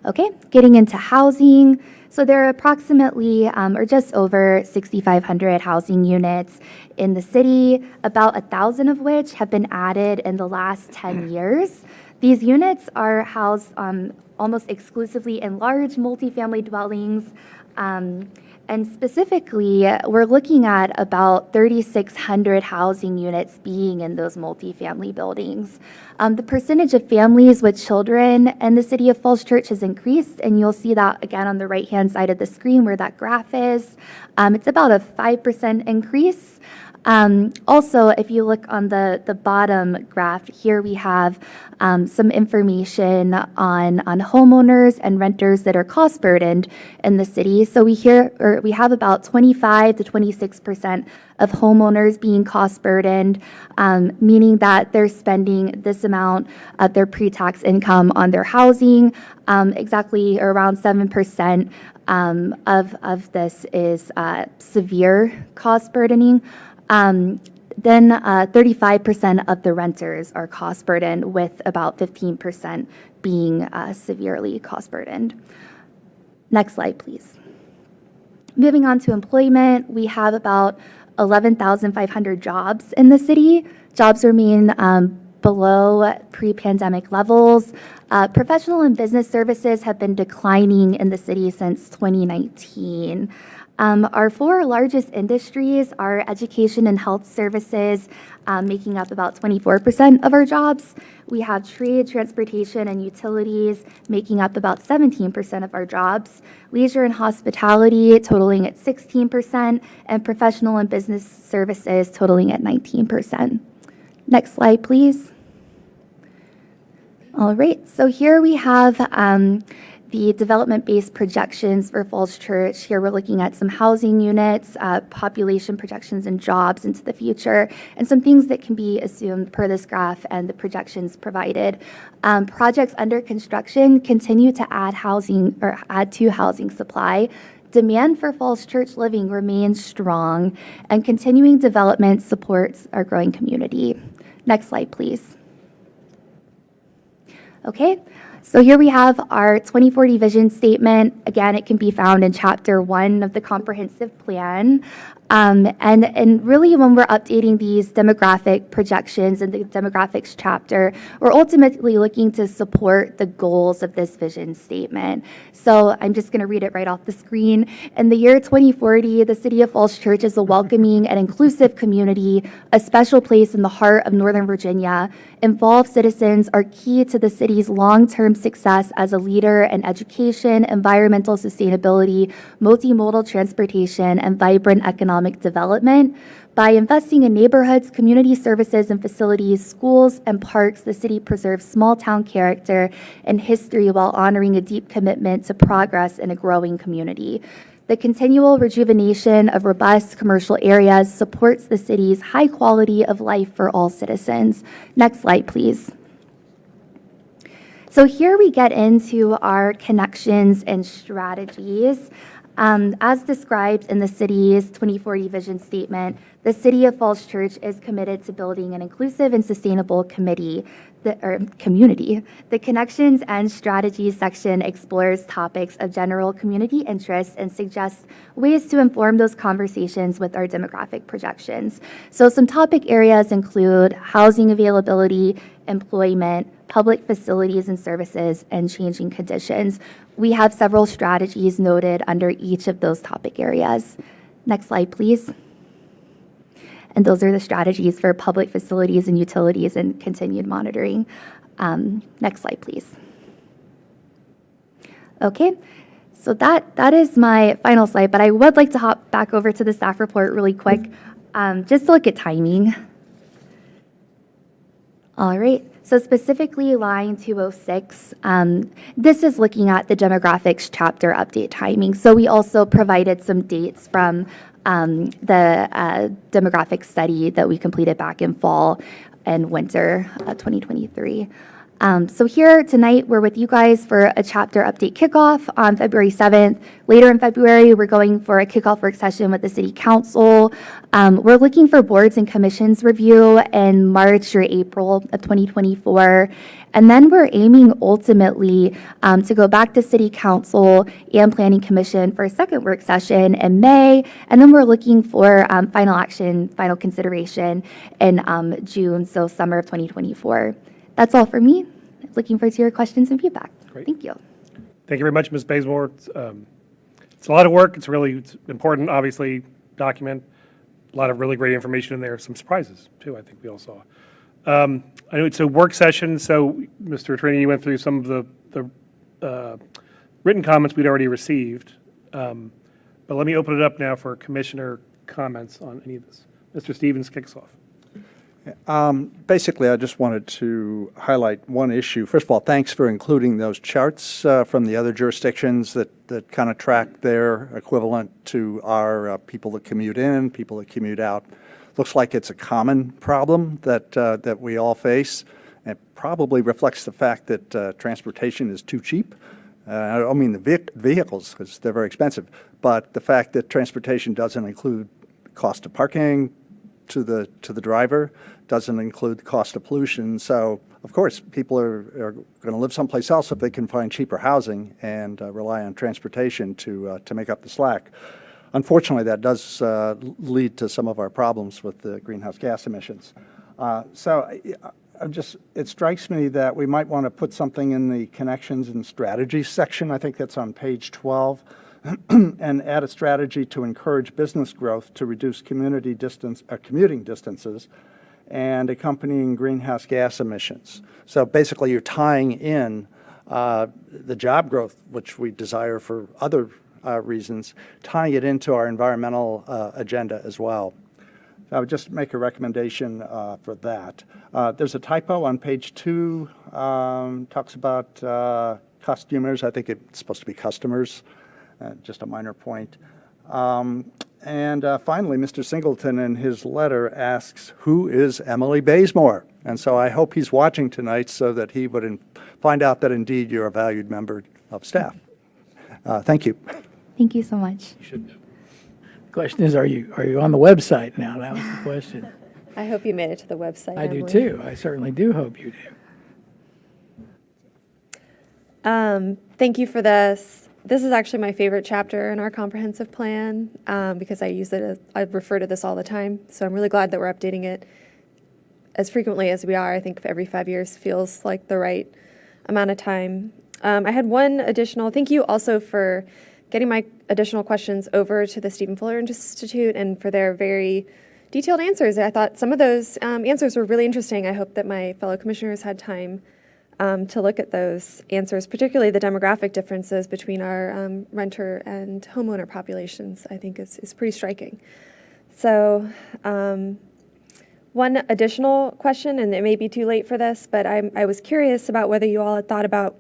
Okay, getting into housing. So there are approximately, or just over 6,500 housing units in the city, about 1,000 of which have been added in the last 10 years. These units are housed almost exclusively in large multifamily dwellings. And specifically, we're looking at about 3,600 housing units being in those multifamily buildings. The percentage of families with children in the City of Falls Church has increased, and you'll see that again on the right-hand side of the screen where that graph is. It's about a 5% increase. Also, if you look on the bottom graph, here we have some information on homeowners and renters that are cost burdened in the city. So we have about 25 to 26% of homeowners being cost burdened, meaning that they're spending this amount of their pre-tax income on their housing. Exactly around 7% of this is severe cost burdening. Then 35% of the renters are cost burdened, with about 15% being severely cost burdened. Next slide, please. Moving on to employment, we have about 11,500 jobs in the city. Jobs remain below pre-pandemic levels. Professional and business services have been declining in the city since 2019. Our four largest industries are education and health services, making up about 24% of our jobs. We have trade, transportation, and utilities, making up about 17% of our jobs. Leisure and hospitality totaling at 16%, and professional and business services totaling at 19%. Next slide, please. All right, so here we have the development-based projections for Falls Church. Here we're looking at some housing units, population projections and jobs into the future, and some things that can be assumed per this graph and the projections provided. Projects under construction continue to add housing or add to housing supply. Demand for Falls Church living remains strong, and continuing development supports our growing community. Next slide, please. Okay. So here we have our 2040 vision statement. Again, it can be found in Chapter 1 of the Comprehensive Plan. And really, when we're updating these demographic projections in the demographics chapter, we're ultimately looking to support the goals of this vision statement. So I'm just going to read it right off the screen. In the year 2040, the City of Falls Church is a welcoming and inclusive community, a special place in the heart of Northern Virginia. Involved citizens are key to the city's long-term success as a leader in education, environmental sustainability, multimodal transportation, and vibrant economic development. By investing in neighborhoods, community services and facilities, schools, and parks, the city preserves small-town character and history while honoring a deep commitment to progress in a growing community. The continual rejuvenation of robust commercial areas supports the city's high quality of life for all citizens. Next slide, please. So here we get into our connections and strategies. As described in the city's 2040 vision statement, the City of Falls Church is committed to building an inclusive and sustainable community. The Connections and Strategies section explores topics of general community interest and suggests ways to inform those conversations with our demographic projections. So some topic areas include housing availability, employment, public facilities and services, and changing conditions. We have several strategies noted under each of those topic areas. Next slide, please. And those are the strategies for public facilities and utilities and continued monitoring. Next slide, please. Okay, so that is my final slide, but I would like to hop back over to the staff report really quick, just to look at timing. All right. So specifically line 206, this is looking at the demographics chapter update timing. So we also provided some dates from the demographic study that we completed back in fall and winter 2023. So here tonight, we're with you guys for a chapter update kickoff on February 7th. Later in February, we're going for a kickoff work session with the City Council. We're looking for boards and commissions review in March or April of 2024. And then we're aiming ultimately to go back to City Council and Planning Commission for a second work session in May. And then we're looking for final action, final consideration in June, so summer of 2024. That's all for me. Looking forward to your questions and feedback.
Great.
Thank you.
Thank you very much, Ms. Bazemore. It's a lot of work. It's important, obviously, document. A lot of really great information in there. Some surprises, too, I think we all saw. I know it's a work session, so Mr. Attorney, you went through some of the written comments we'd already received. But let me open it up now for commissioner comments on any of this. Mr. Stevens kicks off.
Basically, I just wanted to highlight one issue. First of all, thanks for including those charts from the other jurisdictions that kind of track their equivalent to our people that commute in, people that commute out. Looks like it's a common problem that we all face. It probably reflects the fact that transportation is too cheap. I don't mean the vehicles, because they're very expensive, but the fact that transportation doesn't include cost of parking, to the driver, doesn't include the cost of pollution. So, of course, people are going to live someplace else if they can find cheaper housing and rely on transportation to make up the slack. Unfortunately, that does lead to some of our problems with the greenhouse gas emissions. It strikes me that we might want to put something in the connections and strategies section. I think that's on page 12. And add a strategy to encourage business growth to reduce commuting distances and accompanying greenhouse gas emissions. So basically, you're tying in the job growth, which we desire for other reasons, tying it into our environmental agenda as well. So I would just make a recommendation for that. There's a typo on page 2, talks about costumers. I think it's supposed to be customers. Just a minor point. And finally, Mr. Singleton in his letter asks, who is Emily Bazemore? And so I hope he's watching tonight so that he would find out that indeed you're a valued member of staff. Thank you.
Thank you so much.
Question is, are you on the website now? That was the question.
I hope you made it to the website.
I do
Emily.
too. I certainly do hope you do.
Thank you for this. This is actually my favorite chapter in our comprehensive plan because I refer to this all the time. So I'm really glad that we're updating it as frequently as we are. I think every 5 years feels like the right amount of time. I had one additional, thank you also for getting my additional questions over to the Stephen Fuller Institute and for their very detailed answers. I thought some of those answers were really interesting. I hope that my fellow commissioners had time to look at those answers, particularly the demographic differences between our renter and homeowner populations, I think is pretty striking. So one additional question, and it may be too late for this, but I was curious about whether you all had thought about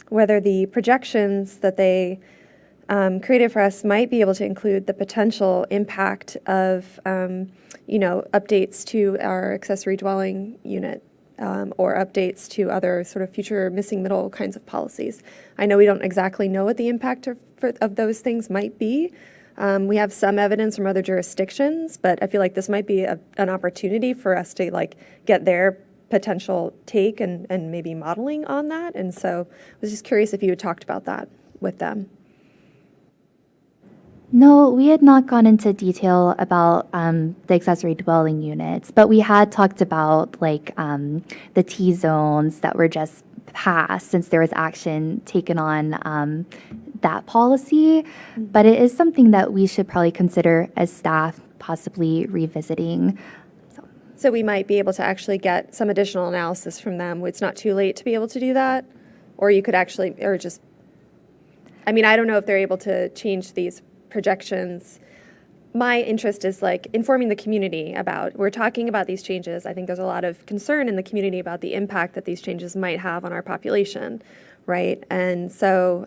whether the projections that they created for us might be able to include the potential impact of, updates to our accessory dwelling unit or updates to other sort of future missing middle kinds of policies. I know we don't exactly know what the impact of those things might be. We have some evidence from other jurisdictions, but I feel like this might be an opportunity for us to get their potential take and maybe modeling on that. And so I was just curious if you had talked about that with them.
No, we had not gone into detail about the accessory dwelling units, but we had talked about the T zones that were just passed since there was action taken on that policy. But it is something that we should probably consider as staff possibly revisiting.
So we might be able to actually get some additional analysis from them. It's not too late to be able to do that. Or you could actually, I don't know if they're able to change these projections. My interest is informing the community we're talking about these changes. I think there's a lot of concern in the community about the impact that these changes might have on our population, right? And so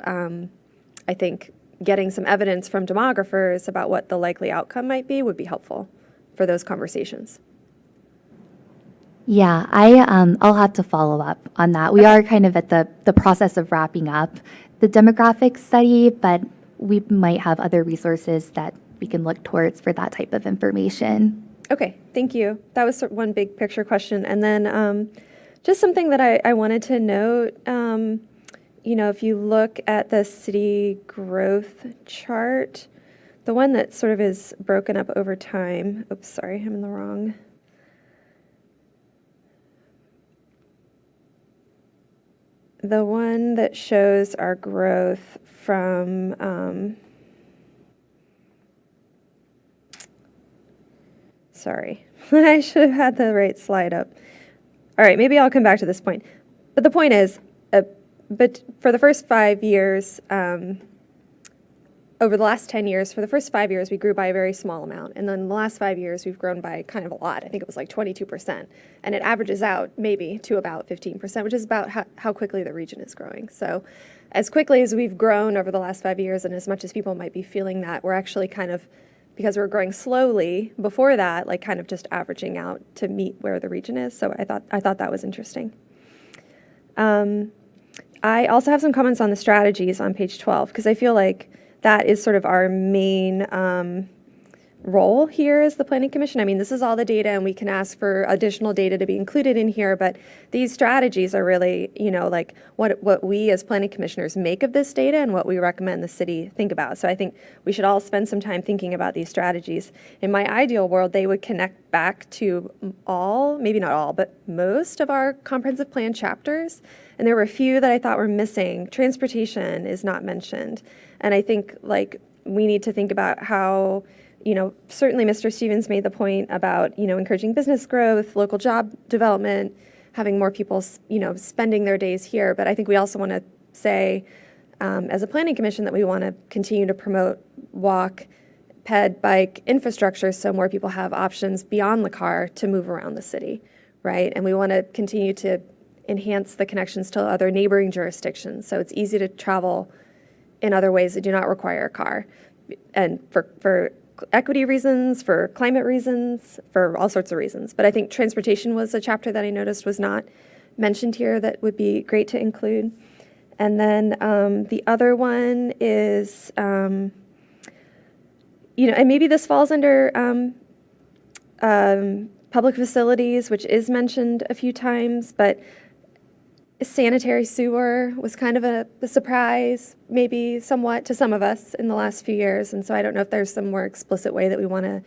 I think getting some evidence from demographers about what the likely outcome might be would be helpful for those conversations.
Yeah, I'll have to follow up on that. We are kind of at the process of wrapping up the demographic study, but we might have other resources that we can look towards for that type of information.
Okay, thank you. That was one big picture question. And then just something that I wanted to note, if you look at the city growth chart, the one that sort of is broken up over time, oops, sorry, I'm in the wrong. The one that shows our growth from sorry, I should have had the right slide up. All right, maybe I'll come back to this point. But the point is, but for the first 5 years, over the last 10 years, for the first 5 years, we grew by a very small amount. And then the last 5 years, we've grown by kind of a lot. I think it was 22%. And it averages out maybe to about 15%, which is about how quickly the region is growing. So as quickly as we've grown over the last 5 years, and as much as people might be feeling that, we're actually kind of, because we're growing slowly before that, kind of just averaging out to meet where the region is. So I thought that was interesting. I also have some comments on the strategies on page 12, because I feel like that is sort of our main role here as the Planning Commission. I mean, this is all the data, and we can ask for additional data to be included in here, but these strategies are really, like what we as planning commissioners make of this data and what we recommend the city think about. So I think we should all spend some time thinking about these strategies. In my ideal world, they would connect back to all, maybe not all, but most of our comprehensive plan chapters. And there were a few that I thought were missing. Transportation is not mentioned. And I think we need to think about how, certainly Mr. Stevens made the point about, encouraging business growth, local job development, having more people, spending their days here. But I think we also want to say, as a planning commission, that we want to continue to promote walk, ped, bike infrastructure so more people have options beyond the car to move around the city, right? And we want to continue to enhance the connections to other neighboring jurisdictions. So it's easy to travel in other ways that do not require a car. And for equity reasons, for climate reasons, for all sorts of reasons. But I think transportation was a chapter that I noticed was not mentioned here that would be great to include. And then the other one is, and maybe this falls under public facilities, which is mentioned a few times, but sanitary sewer was kind of a surprise, maybe somewhat to some of us in the last few years. And so I don't know if there's some more explicit way that we want to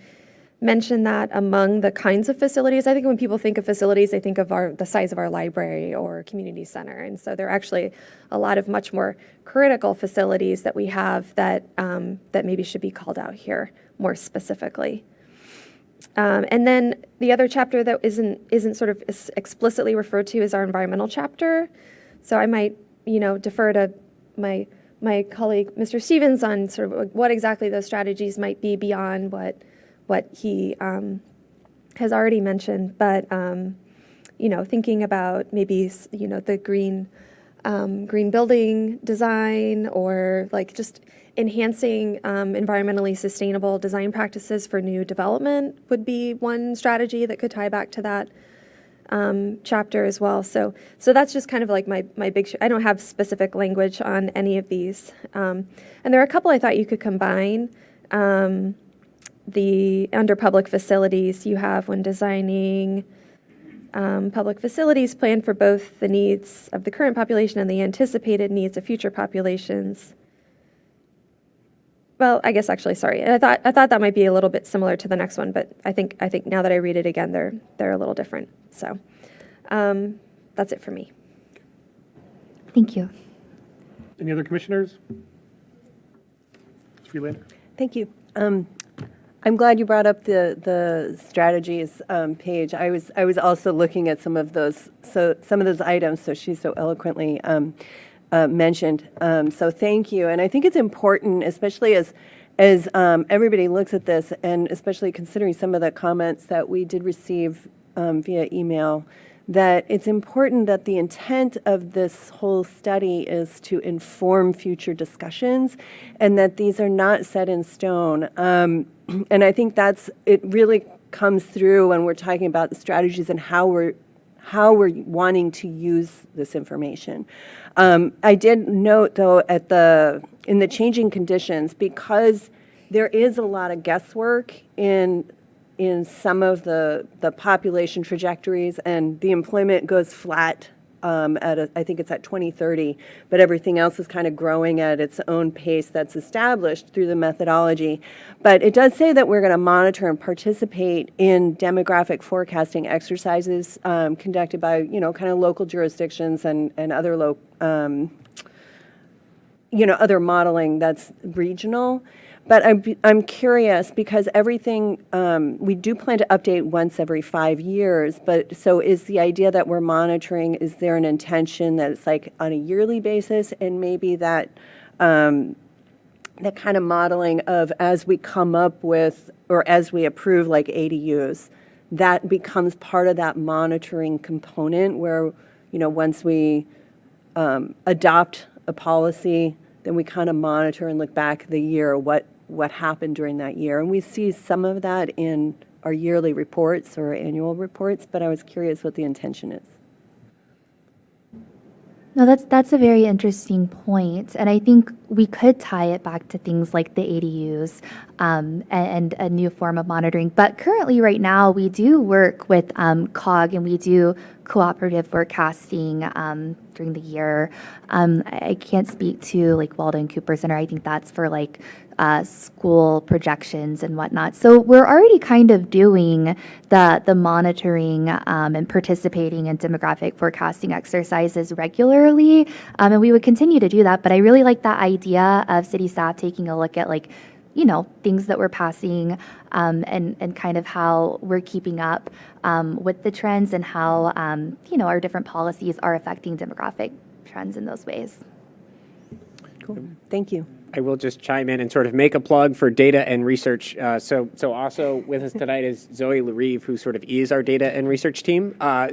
mention that among the kinds of facilities. I think when people think of facilities, they think of the size of our library or community center. And so there are actually a lot of much more critical facilities that we have that that maybe should be called out here more specifically. And then the other chapter that isn't sort of explicitly referred to is our environmental chapter. So I might, defer to my colleague, Mr. Stevens, on sort of what exactly those strategies might be beyond what he has already mentioned. But, thinking about maybe, the green building design, or just enhancing environmentally sustainable design practices for new development would be one strategy that could tie back to that chapter as well. So that's just kind of like my big, I don't have specific language on any of these. And there are a couple I thought you could combine. Under public facilities, you have when designing public facilities plan for both the needs of the current population and the anticipated needs of future populations. Well, I guess actually, sorry. I thought that might be a little bit similar to the next one, but I think now that I read it again, they're a little different. So that's it for me.
Thank you.
Any other commissioners? Ms. Freelander?
Thank you. I'm glad you brought up the strategies page. I was also looking at some of those items. So she's so eloquently mentioned. So thank you. And I think it's important, especially as everybody looks at this, and especially considering some of the comments that we did receive via email, that it's important that the intent of this whole study is to inform future discussions, and that these are not set in stone. And I think it really comes through when we're talking about the strategies and how we're wanting to use this information. I did note, though, in the changing conditions, because there is a lot of guesswork in some of the population trajectories, and the employment goes flat I think it's at 2030, but everything else is kind of growing at its own pace that's established through the methodology. But it does say that we're going to monitor and participate in demographic forecasting exercises conducted by, kind of local jurisdictions and other other modeling that's regional. But I'm curious, because everything, we do plan to update once every 5 years, but so is the idea that we're monitoring, is there an intention that it's like on a yearly basis, and maybe that that kind of modeling of as we come up with, or as we approve like ADUs, that becomes part of that monitoring component where, once we adopt a policy, then we kind of monitor and look back the year, what happened during that year. And we see some of that in our yearly reports or annual reports, but I was curious what the intention is.
No, that's a very interesting point, and I think we could tie it back to things like the ADUs and a new form of monitoring. But currently, right now, we do work with COG and we do cooperative forecasting during the year. I can't speak to like Walden Cooper Center. I think that's for like school projections and whatnot. So we're already kind of doing the monitoring and participating in demographic forecasting exercises regularly, and we would continue to do that. But I really like that idea of city staff taking a look at like, you know, things that we're passing and kind of how we're keeping up with the trends and how, you know, our different policies are affecting demographic trends in those ways.
Cool. Thank you.
I will just chime in and sort of make a plug for data and research. So also with us tonight is Zoe Larive, who sort of is our data and research team.
More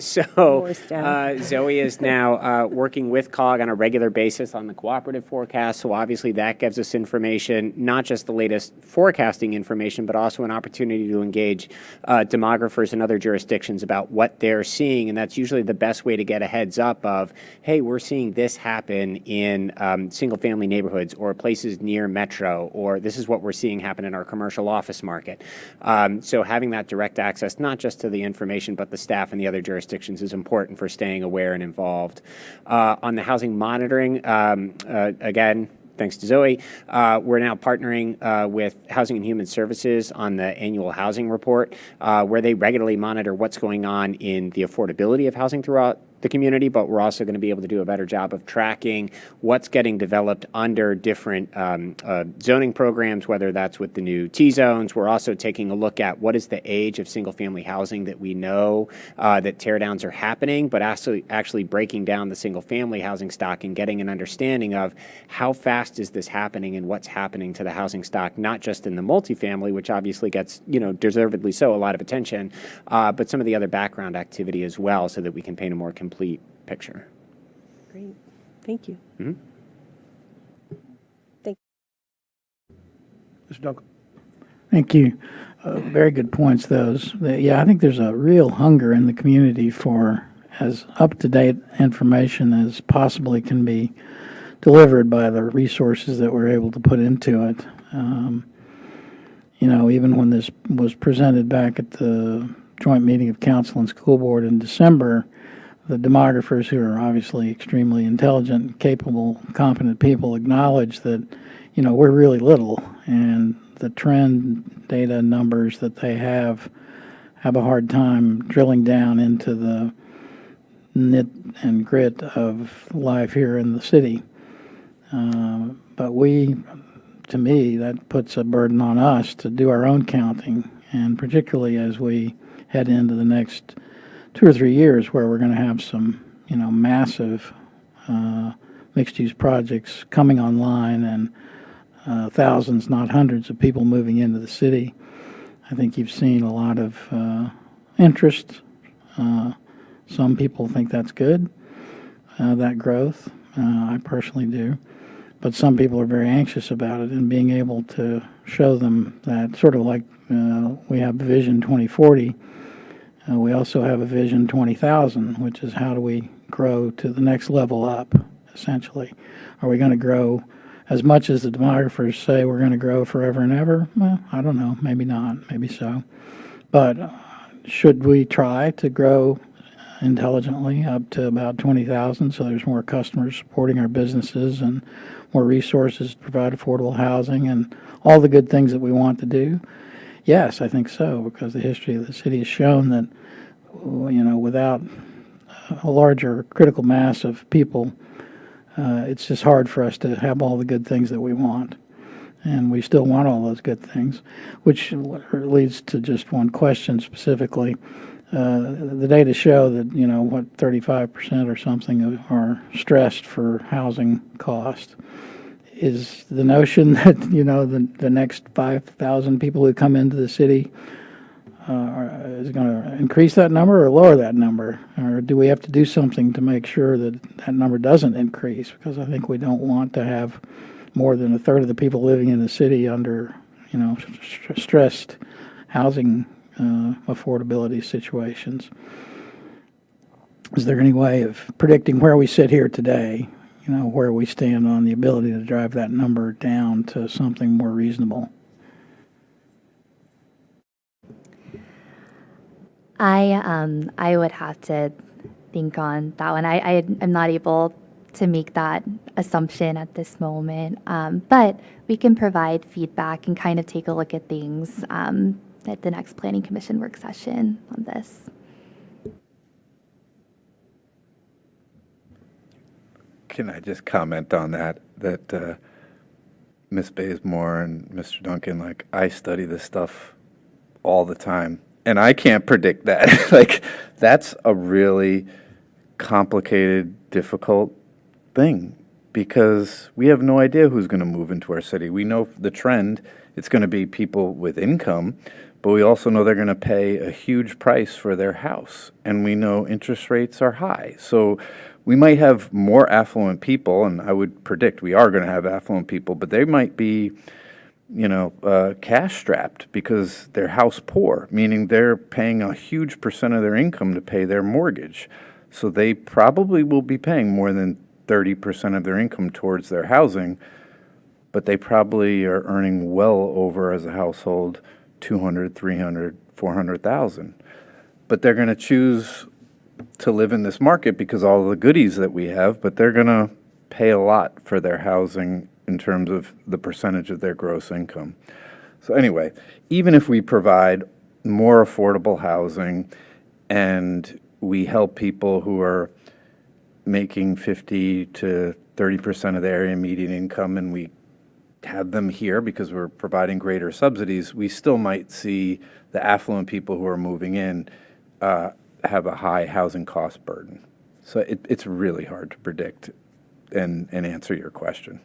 staff.
Zoe is now working with COG on a regular basis on the cooperative forecast. So obviously that gives us information, not just the latest forecasting information, but also an opportunity to engage demographers in other jurisdictions about what they're seeing. And that's usually the best way to get a heads up of, hey, we're seeing this happen in single family neighborhoods or places near metro, or this is what we're seeing happen in our commercial office market. So having that direct access, not just to the information, but the staff in the other jurisdictions is important for staying aware and involved. On the housing monitoring, again, thanks to Zoe, we're now partnering with Housing and Human Services on the annual housing report, where they regularly monitor what's going on in the affordability of housing throughout the community, but we're also going to be able to do a better job of tracking what's getting developed under different zoning programs, whether that's with the new T-zones. We're also taking a look at what is the age of single-family housing that we know that teardowns are happening, but actually breaking down the single-family housing stock and getting an understanding of how fast is this happening and what's happening to the housing stock, not just in the multifamily, which obviously gets, you know, deservedly so, a lot of attention, but some of the other background activity as well, so that we can paint a more complete picture.
Great. Thank you.
Mm-hmm.
Mr. Duncan.
Thank you. Very good points, those. Yeah, I think there's a real hunger in the community for as up-to-date information as possibly can be delivered by the resources that we're able to put into it. You know, even when this was presented back at the joint meeting of council and school board in December, the demographers, who are obviously extremely intelligent, capable, competent people, acknowledge that, you know, we're really little, and the trend data numbers that they have a hard time drilling down into the nit and grit of life here in the city. But to me, that puts a burden on us to do our own counting, and particularly as we head into the next 2 or 3 years, where we're going to have some, you know, massive mixed-use projects coming online and thousands, not hundreds, of people moving into the city. I think you've seen a lot of interest. Some people think that's good, that growth. I personally do. But some people are very anxious about it, and being able to show them that, sort of like we have Vision 2040, we also have a Vision 20,000, which is how do we grow to the next level up, essentially. Are we going to grow as much as the demographers say we're going to grow forever and ever? Well, I don't know. Maybe not. Maybe so. But should we try to grow intelligently up to about 20,000 so there's more customers supporting our businesses and more resources to provide affordable housing and all the good things that we want to do? Yes, I think so, because the history of the city has shown that, you know, without a larger critical mass of people, it's just hard for us to have all the good things that we want. And we still want all those good things, which leads to just one question specifically. The data show that, you know, 35% or something are stressed for housing cost. Is the notion that, you know, the next 5,000 people who come into the city is going to increase that number or lower that number? Or do we have to do something to make sure that that number doesn't increase? Because I think we don't want to have more than a third of the people living in the city under, you know, stressed housing affordability situations. Is there any way of predicting where we sit here today, where we stand on the ability to drive that number down to something more reasonable?
I would have to think on that one. I'm not able to make that assumption at this moment, but we can provide feedback and kind of take a look at things at the next Planning Commission work session on this.
Can I just comment on that Ms. Bazemore and Mr. Duncan, like, I study this stuff all the time, and I can't predict that. Like, that's a really complicated, difficult thing, because we have no idea who's going to move into our city. We know the trend, it's going to be people with income, but we also know they're going to pay a huge price for their house, and we know interest rates are high. So we might have more affluent people, and I would predict we are going to have affluent people, but they might be, cash strapped because they're house poor, meaning they're paying a huge percent of their income to pay their mortgage. So they probably will be paying more than 30% of their income towards their housing, but they probably are earning well over, as a household, $200,000, $300,000, $400,000. But they're going to choose to live in this market because all the goodies that we have, but they're going to pay a lot for their housing in terms of the percentage of their gross income. So anyway, even if we provide more affordable housing and we help people who are making 50 to 30% of the area median income, and we have them here because we're providing greater subsidies, we still might see the affluent people who are moving in have a high housing cost burden. So it's really hard to predict and answer your question.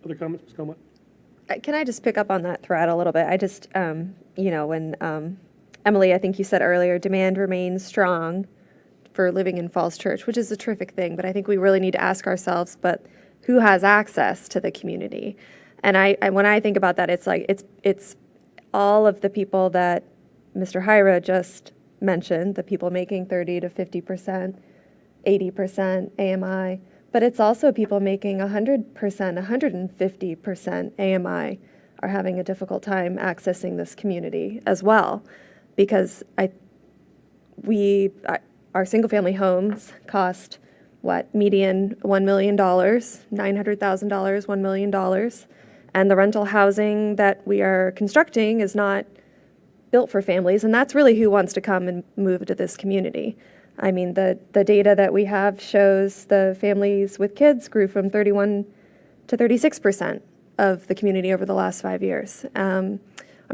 Other comments, Ms. Coleman?
Can I just pick up on that thread a little bit? I just, when Emily, I think you said earlier, demand remains strong for living in Falls Church, which is a terrific thing, but I think we really need to ask ourselves, but who has access to the community? And when I think about that, it's like, it's all of the people that Mr. Hyra just mentioned, the people making 30 to 50%, 80% AMI, but it's also people making 100%, 150% AMI are having a difficult time accessing this community as well, because our single-family homes cost, median $1 million, $900,000, $1 million, and the rental housing that we are constructing is not built for families, and that's really who wants to come and move to this community. I mean, the data that we have shows the families with kids grew from 31 to 36% of the community over the last 5 years. I'm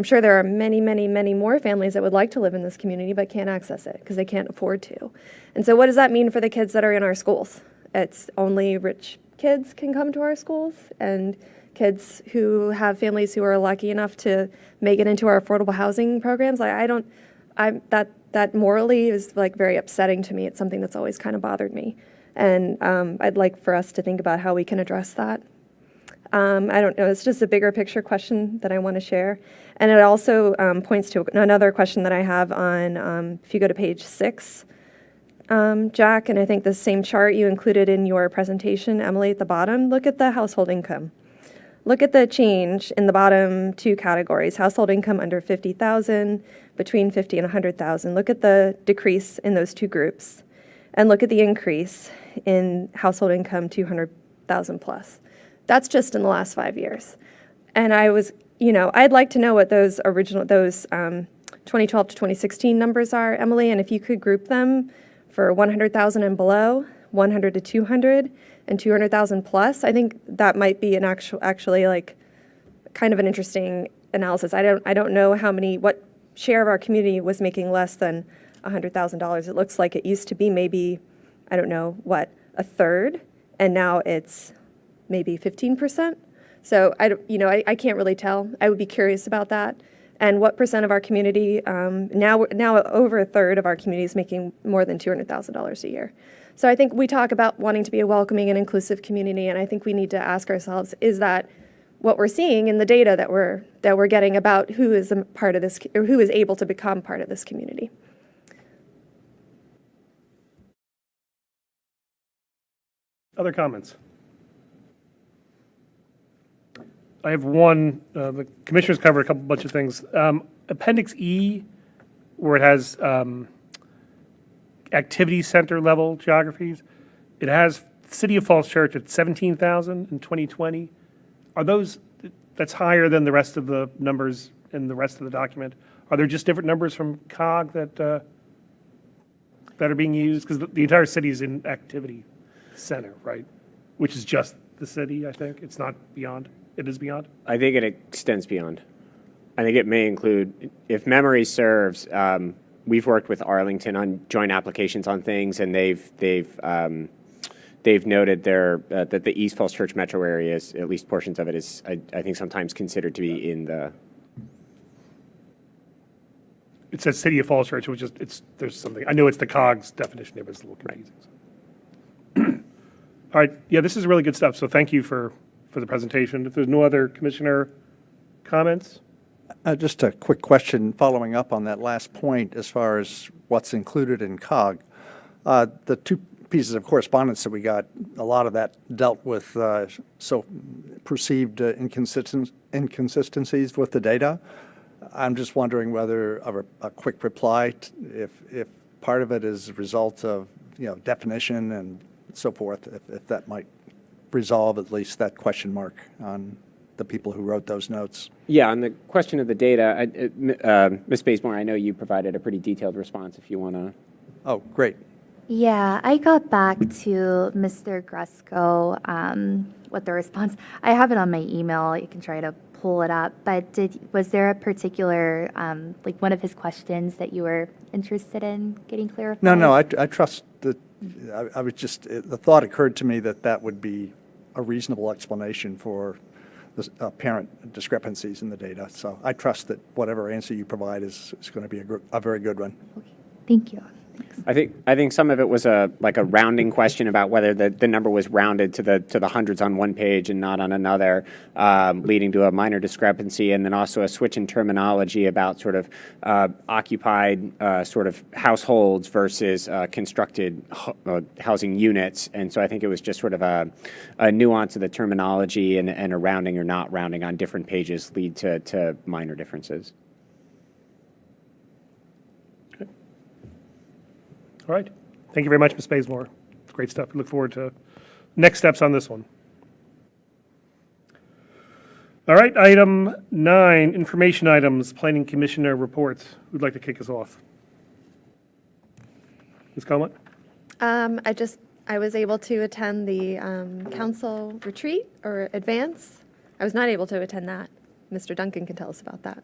sure there are many, many, many more families that would like to live in this community but can't access it because they can't afford to. And so what does that mean for the kids that are in our schools? It's only rich kids can come to our schools, and kids who have families who are lucky enough to make it into our affordable housing programs. That morally is like very upsetting to me. It's something that's always kind of bothered me. And I'd like for us to think about how we can address that. I don't know, it's just a bigger picture question that I want to share. And it also points to another question that I have on, if you go to page 6, Jack, and I think the same chart you included in your presentation, Emily, at the bottom, look at the household income. Look at the change in the bottom two categories, household income under 50,000, between 50 and 100,000. Look at the decrease in those two groups, and look at the increase in household income 200,000 plus. That's just in the last 5 years. And I'd like to know what those 2012 to 2016 numbers are, Emily, and if you could group them for 100,000 and below, 100 to 200, and 200,000 plus. I think that might be actually like kind of an interesting analysis. I don't know what share of our community was making less than $100,000. It looks like it used to be maybe, I don't know, a third, and now it's maybe 15%. So I can't really tell. I would be curious about that. And what percent of our community, now over a third of our community is making more than $200,000 a year. So I think we talk about wanting to be a welcoming and inclusive community, and I think we need to ask ourselves, what we're seeing in the data that we're getting about who is a part of this, or who is able to become part of this community.
Other comments? I have one. The commissioners covered a couple bunch of things. Appendix E, where it has activity center level geographies, it has City of Falls Church at 17,000 in 2020. Are those, that's higher than the rest of the numbers in the rest of the document? Are there just different numbers from COG that are being used? Because the entire city is in activity center, right? Which is just the city, I think. It's not beyond. It is beyond.
I think it extends beyond. I think it may include, if memory serves, we've worked with Arlington on joint applications on things, and they've noted that the East Falls Church metro area is, at least portions of it, is I think sometimes considered to be in the.
It says City of Falls Church, which is, there's something, I know it's the COG's definition there, but it's a little confusing. All right, yeah, this is really good stuff, so thank you for the presentation. If there's no other commissioner comments?
Just a quick question following up on that last point as far as what's included in COG. The two pieces of correspondence that we got, a lot of that dealt with perceived inconsistencies with the data. I'm just wondering whether a quick reply, if part of it is a result of definition and so forth, if that might resolve at least that question mark on the people who wrote those notes.
Yeah, on the question of the data, Ms. Bazemore, I know you provided a pretty detailed response if you want to.
Oh, great.
Yeah, I got back to Mr. Grusko with the response. I have it on my email. You can try to pull it up. But was there a particular, like one of his questions that you were interested in getting clarified?
No, I trust that. I was just, the thought occurred to me that would be a reasonable explanation for the apparent discrepancies in the data. So I trust that whatever answer you provide is going to be a very good one.
Okay. Thank you. Thanks.
I think some of it was a rounding question about whether the number was rounded to the hundreds on one page and not on another, leading to a minor discrepancy, and then also a switch in terminology about sort of occupied sort of households versus constructed housing units. And so I think it was just sort of a nuance of the terminology and a rounding or not rounding on different pages lead to minor differences.
All right. Thank you very much, Ms. Bazemore. Great stuff. We look forward to next steps on this one. All right, item 9, information items, Planning Commissioner reports. Who'd like to kick us off? Ms. Coleman?
I was able to attend the council retreat or advance. I was not able to attend that. Mr. Duncan can tell us about that.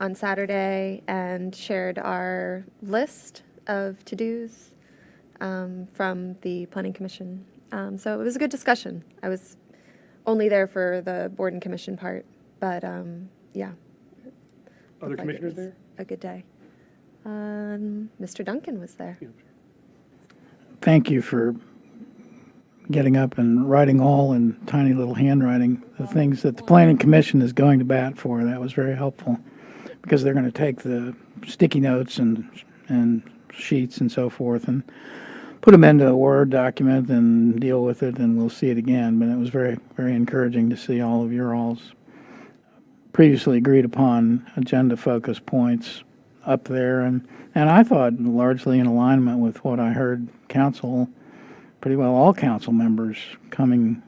On Saturday, and shared our list of to-dos from the Planning Commission. So it was a good discussion. I was only there for the board and commission part, but yeah.
Other
Looked like it
commissioners
was
there?
A good day. Mr. Duncan was there.
Thank you for getting up and writing all in tiny little handwriting the things that the Planning Commission is going to bat for. That was very helpful because they're going to take the sticky notes and sheets and so forth and put them into a Word document and deal with it, and we'll see it again. But it was very, very encouraging to see all of your all's previously agreed upon agenda focus points up there, and I thought largely in alignment with what I heard council, pretty well all council members coming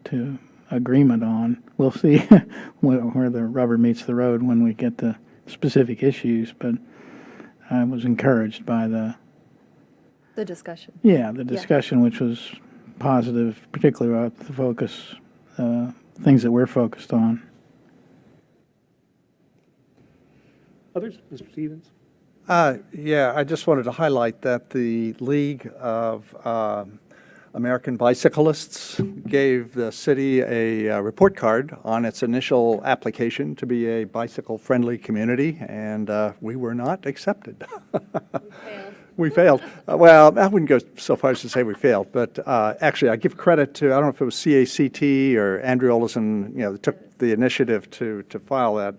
to agreement on. We'll see where the rubber meets the road when we get to specific issues, but I was encouraged by the
discussion.
the discussion, which was positive, particularly about the focus, things that we're focused on.
Others? Mr. Stevens?
Yeah, I just wanted to highlight that the League of American Bicyclists gave the city a report card on its initial application to be a bicycle-friendly community, and we were not accepted. We failed. Well, I wouldn't go so far as to say we failed, but actually, I give credit to, I don't know if it was CACT or Andrew Olison, that took the initiative to file that.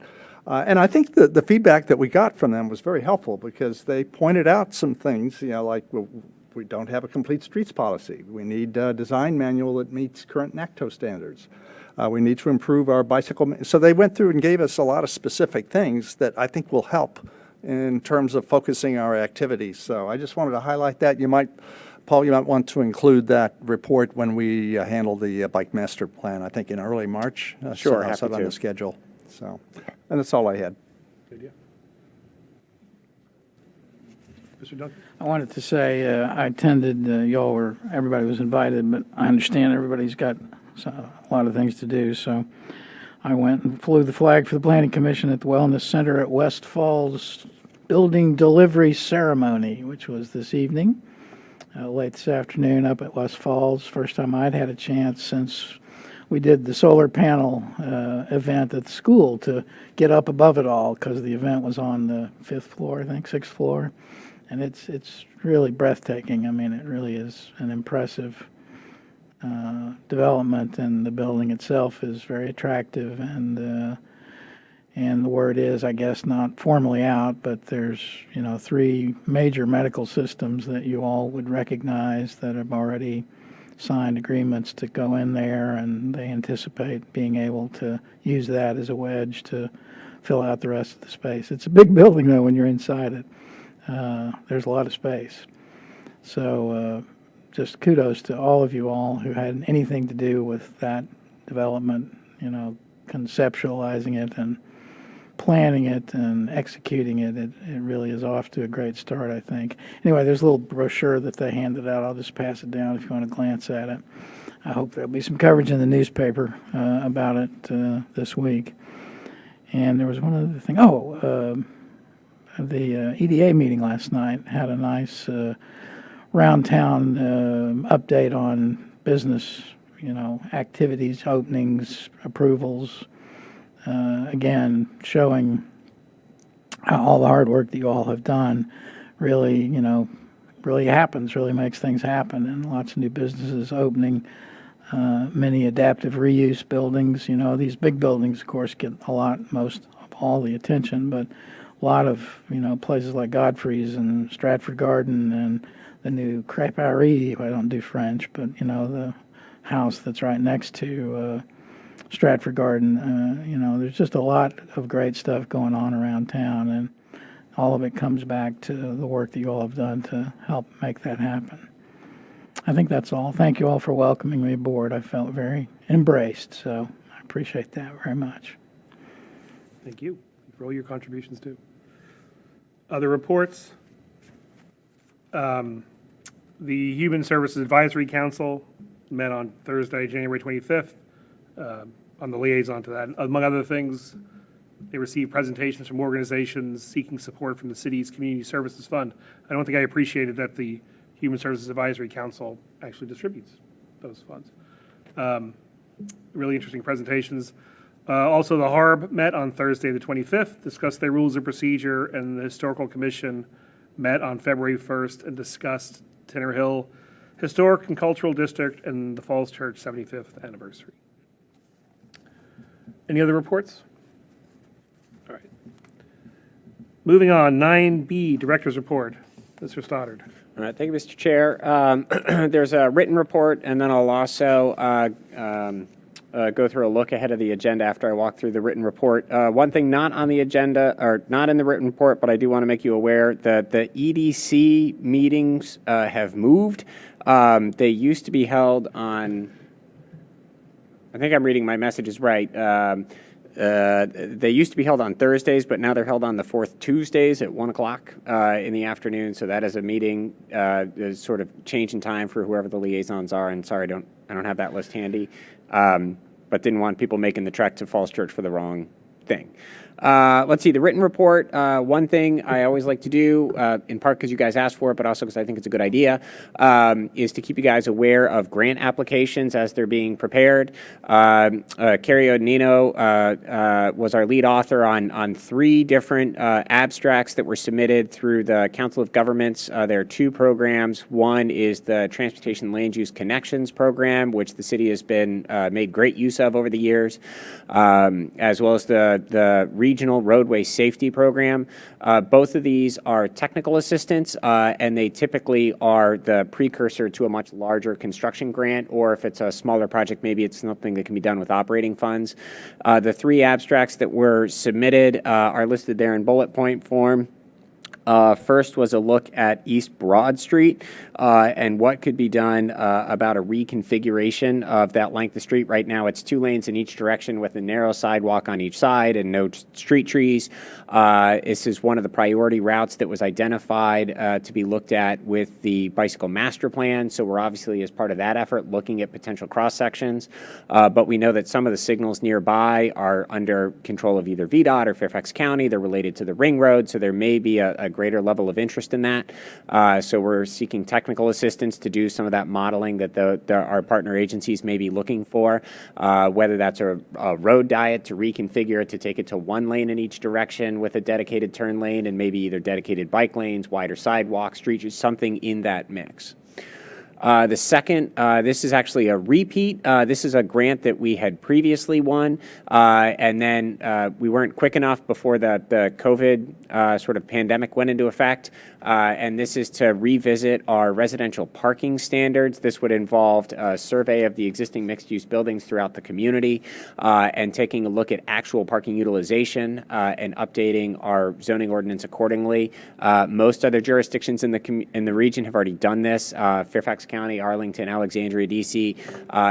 And I think the feedback that we got from them was very helpful because they pointed out some things, like we don't have a complete streets policy. We need a design manual that meets current NACTO standards. We need to improve our bicycle. So they went through and gave us a lot of specific things that I think will help in terms of focusing our activities. So I just wanted to highlight that. Paul, you might want to include that report when we handle the bike master plan, I think in early March.
Sure,
I'll
happy
set on
to.
the schedule. So, and that's all I had.
Good deal. Mr. Duncan?
I wanted to say, I attended, everybody was invited, but I understand everybody's got a lot of things to do, so I went and flew the flag for the Planning Commission at the Wellness Center at West Falls Building Delivery Ceremony, which was this evening, late this afternoon up at West Falls. First time I'd had a chance since we did the solar panel event at the school to get up above it all, because the event was on the 5th floor, I think, 6th floor. And it's really breathtaking. I mean, it really is an impressive development, and the building itself is very attractive. And the word is, I guess, not formally out, but there's 3 major medical systems that you all would recognize that have already signed agreements to go in there, and they anticipate being able to use that as a wedge to fill out the rest of the space. It's a big building, though, when you're inside it. There's a lot of space. So just kudos to all of you all who had anything to do with that development, conceptualizing it and planning it and executing it. It really is off to a great start, I think. Anyway, there's a little brochure that they handed out. I'll just pass it down if you want to glance at it. I hope there'll be some coverage in the newspaper about it this week. And there was one other thing. The EDA meeting last night had a nice round town update on business, activities, openings, approvals. Again, showing how all the hard work that you all have done really, really happens, really makes things happen, and lots of new businesses opening, many adaptive reuse buildings. These big buildings, of course, get most of all the attention, but a lot of, places like Godfrey's and Stratford Garden and the new Crêperie, I don't do French, but, the house that's right next to Stratford Garden, there's just a lot of great stuff going on around town, and all of it comes back to the work that you all have done to help make that happen. I think that's all. Thank you all for welcoming me aboard. I felt very embraced, so I appreciate that very much.
Thank you for all your contributions, too. Other reports? The Human Services Advisory Council met on Thursday, January 25th. On the liaison to that. Among other things, they received presentations from organizations seeking support from the city's Community Services Fund. I don't think I appreciated that the Human Services Advisory Council actually distributes those funds. Really interesting presentations. Also, the HARB met on Thursday, the 25th, discussed their rules of procedure, and the Historical Commission met on February 1st and discussed Tenner Hill Historic and Cultural District and the Falls Church 75th anniversary. Any other reports? All right. Moving on, 9B, Director's Report. Mr. Stoddard.
All right, thank you, Mr. Chair. There's a written report, and then I'll also go through a look ahead of the agenda after I walk through the written report. One thing not on the agenda, or not in the written report, but I do want to make you aware that the EDC meetings have moved. They used to be held on, I think I'm reading my messages right. They used to be held on Thursdays, but now they're held on the fourth Tuesdays at 1 o'clock in the afternoon. So that is a meeting, is sort of change in time for whoever the liaisons are. And sorry, I don't have that list handy, but didn't want people making the trek to Falls Church for the wrong thing. Let's see, the written report, one thing I always like to do, in part because you guys asked for it, but also because I think it's a good idea, is to keep you guys aware of grant applications as they're being prepared. Carrie Odnino was our lead author on 3 different abstracts that were submitted through the Council of Governments. There are 2 programs. One is the Transportation Land Use Connections Program, which the city has been made great use of over the years, as well as the Regional Roadway Safety Program. Both of these are technical assistance, and they typically are the precursor to a much larger construction grant, or if it's a smaller project, maybe it's something that can be done with operating funds. The 3 abstracts that were submitted are listed there in bullet point form. First was a look at East Broad Street and what could be done about a reconfiguration of that length of street. Right now, it's 2 lanes in each direction with a narrow sidewalk on each side and no street trees. This is one of the priority routes that was identified to be looked at with the bicycle master plan. So we're obviously, as part of that effort, looking at potential cross sections. But we know that some of the signals nearby are under control of either VDOT or Fairfax County. They're related to the ring road, so there may be a greater level of interest in that. So we're seeking technical assistance to do some of that modeling that our partner agencies may be looking for, whether that's a road diet to reconfigure it to take it to 1 lane in each direction with a dedicated turn lane and maybe either dedicated bike lanes, wider sidewalks, streets, something in that mix. The second, this is actually a repeat. This is a grant that we had previously won, and then we weren't quick enough before the COVID sort of pandemic went into effect. And this is to revisit our residential parking standards. This would involve a survey of the existing mixed-use buildings throughout the community and taking a look at actual parking utilization and updating our zoning ordinance accordingly. Most other jurisdictions in the region have already done this. Fairfax County, Arlington, Alexandria, DC,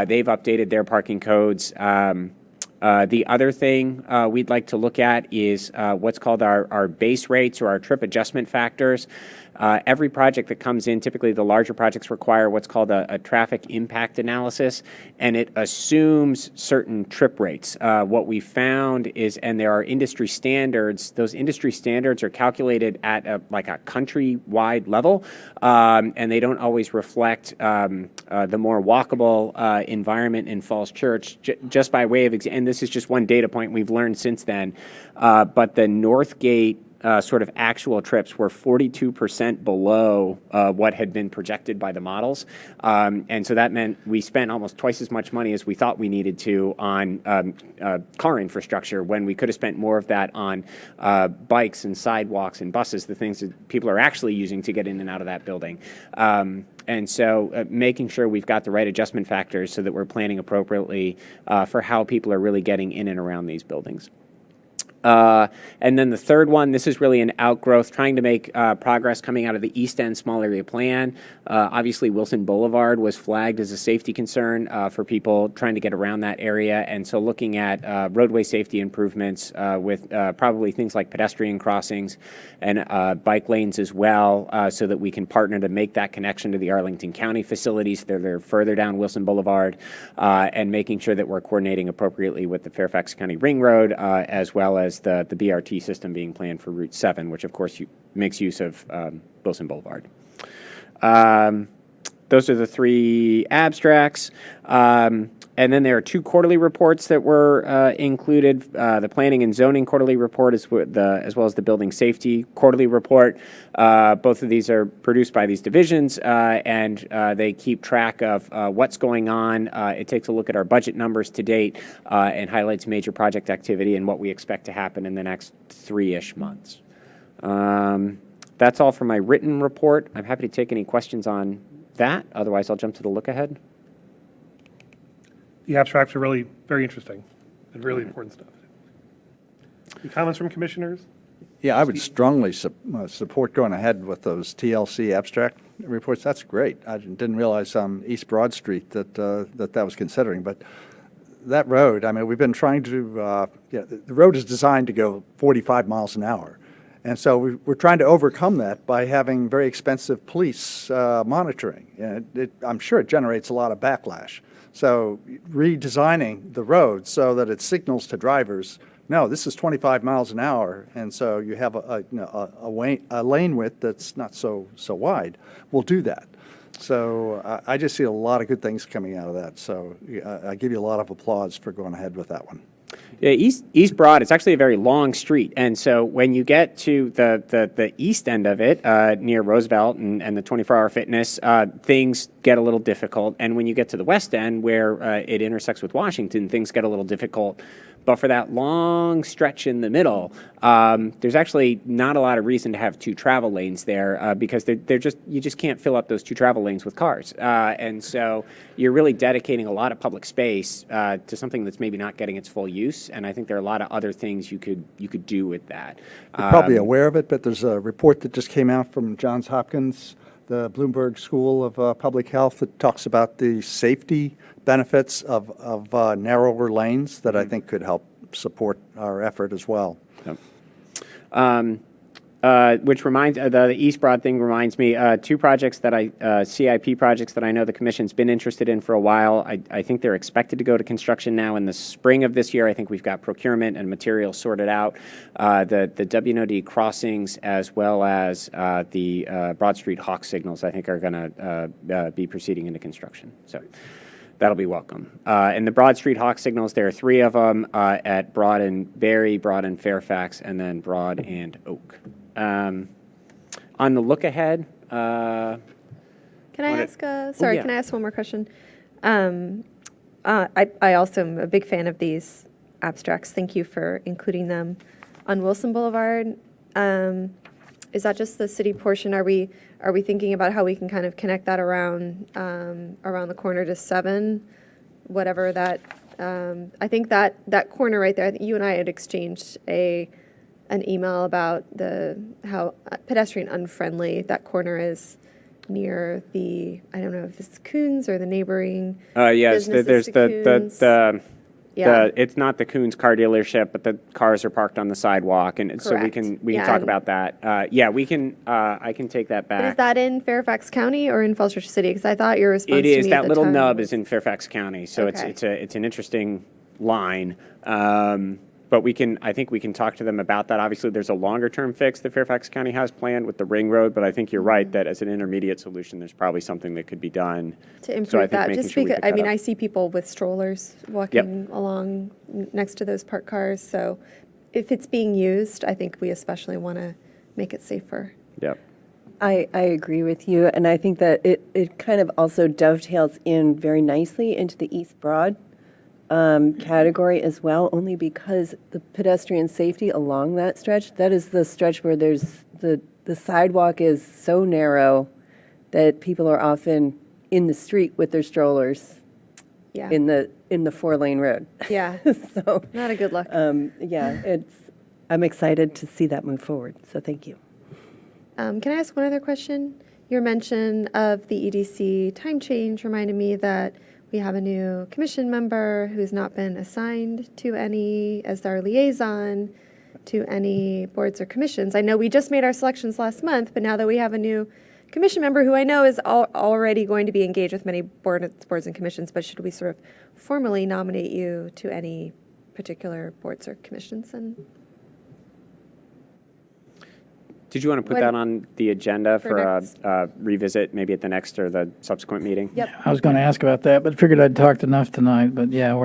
they've updated their parking codes. The other thing we'd like to look at is what's called our base rates or our trip adjustment factors. Every project that comes in, typically the larger projects require what's called a traffic impact analysis, and it assumes certain trip rates. What we found is, and there are industry standards, those industry standards are calculated at like a country-wide level, and they don't always reflect the more walkable environment in Falls Church. Just by way of example, and this is just one data point we've learned since then, but the Northgate sort of actual trips were 42% below what had been projected by the models. And so that meant we spent almost twice as much money as we thought we needed to on car infrastructure when we could have spent more of that on bikes and sidewalks and buses, the things that people are actually using to get in and out of that building. And so making sure we've got the right adjustment factors so that we're planning appropriately for how people are really getting in and around these buildings. And then the third one, this is really an outgrowth, trying to make progress coming out of the East End Small Area Plan. Obviously, Wilson Boulevard was flagged as a safety concern for people trying to get around that area. And so looking at roadway safety improvements with probably things like pedestrian crossings and bike lanes as well, so that we can partner to make that connection to the Arlington County facilities that are further down Wilson Boulevard, and making sure that we're coordinating appropriately with the Fairfax County Ring Road, as well as the BRT system being planned for Route 7, which of course makes use of Wilson Boulevard. Those are the 3 abstracts. And then there are 2 quarterly reports that were included. The Planning and Zoning quarterly report as well as the Building Safety quarterly report. Both of these are produced by these divisions, and they keep track of what's going on. It takes a look at our budget numbers to date and highlights major project activity and what we expect to happen in the next 3-ish months. That's all for my written report. I'm happy to take any questions on that. Otherwise, I'll jump to the look ahead.
The abstracts are really very interesting and really important stuff. Any comments from commissioners?
Yeah, I would strongly support going ahead with those TLC abstract reports. That's great. I didn't realize on East Broad Street that that was considering, but that road, I mean, we've been trying to, the road is designed to go 45 miles an hour. And so we're trying to overcome that by having very expensive police monitoring. And I'm sure it generates a lot of backlash. So redesigning the road so that it signals to drivers no, this is 25 miles an hour, and so you have a lane width that's not so wide. We'll do that. So I just see a lot of good things coming out of that. So I give you a lot of applause for going ahead with that one.
Yeah, East Broad, it's actually a very long street, and so when you get to the east end of it, near Roosevelt and the 24-hour fitness, things get a little difficult. And when you get to the west end, where it intersects with Washington, things get a little difficult. But for that long stretch in the middle, there's actually not a lot of reason to have two travel lanes there because you just can't fill up those two travel lanes with cars. And so you're really dedicating a lot of public space to something that's maybe not getting its full use. And I think there are a lot of other things you could do with that.
You're probably aware of it, but there's a report that just came out from Johns Hopkins, the Bloomberg School of Public Health, that talks about the safety benefits of narrower lanes that I think could help support our effort as well.
Which reminds, the East Broad thing reminds me, two projects that CIP projects that I know the Commission's been interested in for a while. I think they're expected to go to construction now in the spring of this year. I think we've got procurement and materials sorted out. The WNOD crossings as well as the Broad Street Hawk signals, I think, are going to be proceeding into construction. So that'll be welcome. And the Broad Street Hawk signals, there are three of them at Broad and Berry, Broad and Fairfax, and then Broad and Oak. On the look ahead,
Can I ask,
yeah.
can I ask one more question? I also am a big fan of these abstracts. Thank you for including them. On Wilson Boulevard, is that just the city portion? Are we thinking about how we can kind of connect that around the corner to 7, whatever that, I think that corner right there, I think you and I had exchanged an email about how pedestrian unfriendly that corner is near I don't know if it's Coons or the neighboring
yes,
businesses
there's
to Coons. Yeah.
it's not the Coons car dealership, but the cars are parked on the sidewalk, and so we can
Yeah,
talk
and-
about that. Yeah, we can. I can take that
But is
back.
that in Fairfax County or in Falls Church City? Because I thought your response
It
to
is
me
that
at the
little
time
nub
was-
is in Fairfax County, so
Okay.
it's an interesting line. But I think we can talk to them about that. Obviously, there's a longer term fix that Fairfax County has planned with the ring road, but I think you're right that as an intermediate solution, there's probably something that could be done
to improve that.
making
Just
sure we
because,
pick
I
that
mean,
up.
I see people with strollers walking along next to those parked cars. So if it's being used, I think we especially want to make it safer.
Yep.
I agree with you, and I think that it kind of also dovetails in very nicely into the East Broad category as well, only because the pedestrian safety along that stretch, that is the stretch where there's the sidewalk is so narrow that people are often in the street with their strollers
Yeah.
in the 4-lane road.
Yeah.
So,
Not a good look.
yeah, I'm excited to see that move forward, so thank you.
Can I ask one other question? Your mention of the EDC time change reminded me that we have a new commission member who's not been assigned to any as our liaison to any boards or commissions. I know we just made our selections last month, but now that we have a new commission member who I know is already going to be engaged with many boards and commissions, but should we sort of formally nominate you to any particular boards or commissions? And
Did you want to put
When-
that on the agenda
For
for a
next-
revisit, maybe at the next or the subsequent meeting?
Yep.
I was going to ask about that, but figured I'd talked enough tonight. But yeah,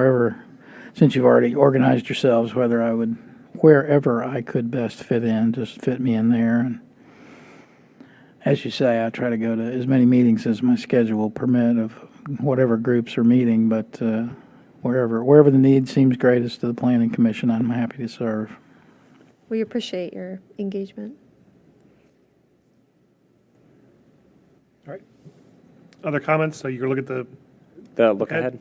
since you've already organized yourselves, wherever I could best fit in, just fit me in there. And as you say, I try to go to as many meetings as my schedule will permit of whatever groups are meeting. But wherever the need seems greatest to the Planning Commission, I'm happy to serve.
We appreciate your engagement.
All right. Other comments? So you can look at the,
The look
ahead.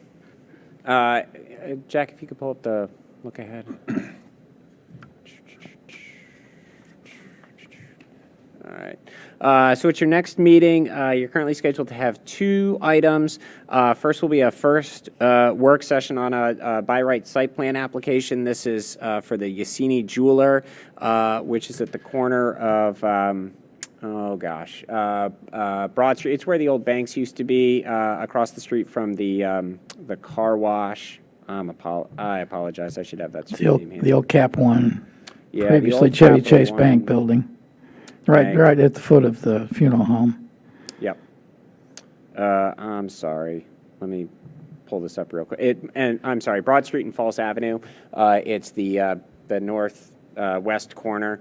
ahead. Jack, if you could pull up the look ahead. All right. So at your next meeting, you're currently scheduled to have 2 items. First will be a first work session on a by right site plan application. This is for the Yassini Jeweler, which is at the corner of, Broad Street. It's where the old banks used to be, across the street from the car wash. I apologize. I should have that.
The old Cap One,
Yeah, the
previously
old
Chevy
Capital
Chase Bank
One.
building. Right,
Bank.
right at the foot of the funeral home.
Yep. I'm sorry. Let me pull this up real quick. And I'm sorry, Broad Street and Falls Avenue. It's the north west corner.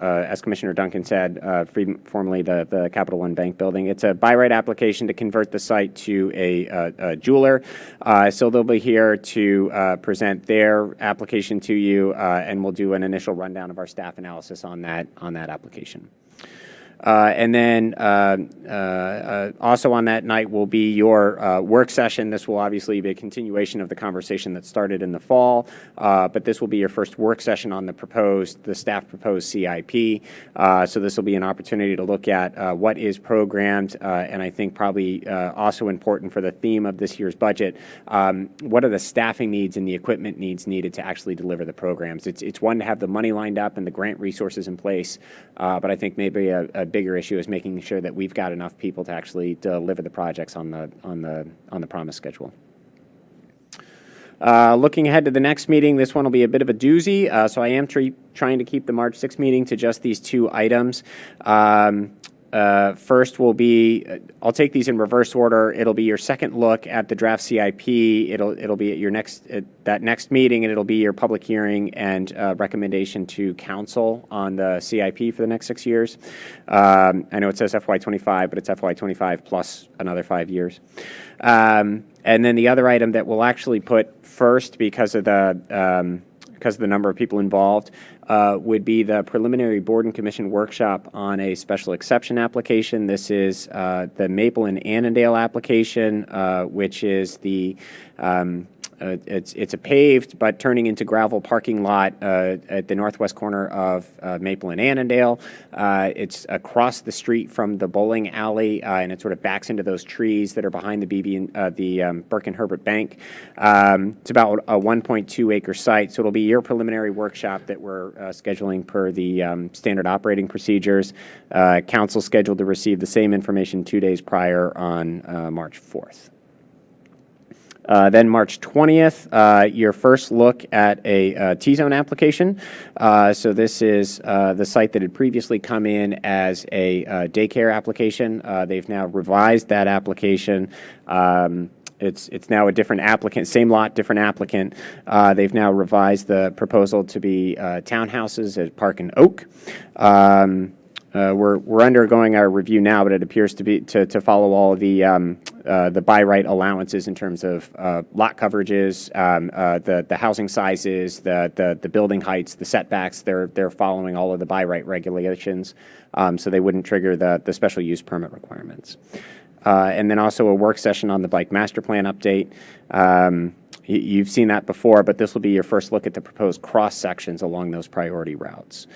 As Commissioner Duncan said, formerly the Capital One Bank building. It's a by right application to convert the site to a jeweler. So they'll be here to present their application to you, and we'll do an initial rundown of our staff analysis on that application. And then also on that night will be your work session. This will obviously be a continuation of the conversation that started in the fall, but this will be your first work session on the staff proposed CIP. So this will be an opportunity to look at what is programmed, and I think probably also important for the theme of this year's budget, what are the staffing needs and the equipment needs needed to actually deliver the programs. It's one to have the money lined up and the grant resources in place, but I think maybe a bigger issue is making sure that we've got enough people to actually deliver the projects on the promised schedule. Looking ahead to the next meeting, this one will be a bit of a doozy, so I am trying to keep the March 6th meeting to just these two items. First will be, I'll take these in reverse order. It'll be your second look at the draft CIP. It'll be at your that next meeting, and it'll be your public hearing and recommendation to council on the CIP for the next 6 years. I know it says FY25, but it's FY25 plus another 5 years. And then the other item that we'll actually put first because of the number of people involved, would be the preliminary board and commission workshop on a special exception application. This is the Maple and Annandale application, which is it's a paved but turning into gravel parking lot at the northwest corner of Maple and Annandale. It's across the street from the bowling alley, and it sort of backs into those trees that are behind the Burke and Herbert Bank. It's about a 1.2 acre site, so it'll be your preliminary workshop that we're scheduling per the standard operating procedures. Council scheduled to receive the same information 2 days prior on March 4th. Then March 20th, your first look at a T-zone application. So this is the site that had previously come in as a daycare application. They've now revised that application. It's now a different applicant, same lot, different applicant. They've now revised the proposal to be townhouses at Park and Oak. We're undergoing our review now, but it appears to be to follow all of the by right allowances in terms of lot coverages, the housing sizes, the building heights, the setbacks. They're following all of the by right regulations, so they wouldn't trigger the special use permit requirements. And then also a work session on the bike master plan update. You've seen that before, but this will be your first look at the proposed cross sections along those priority routes.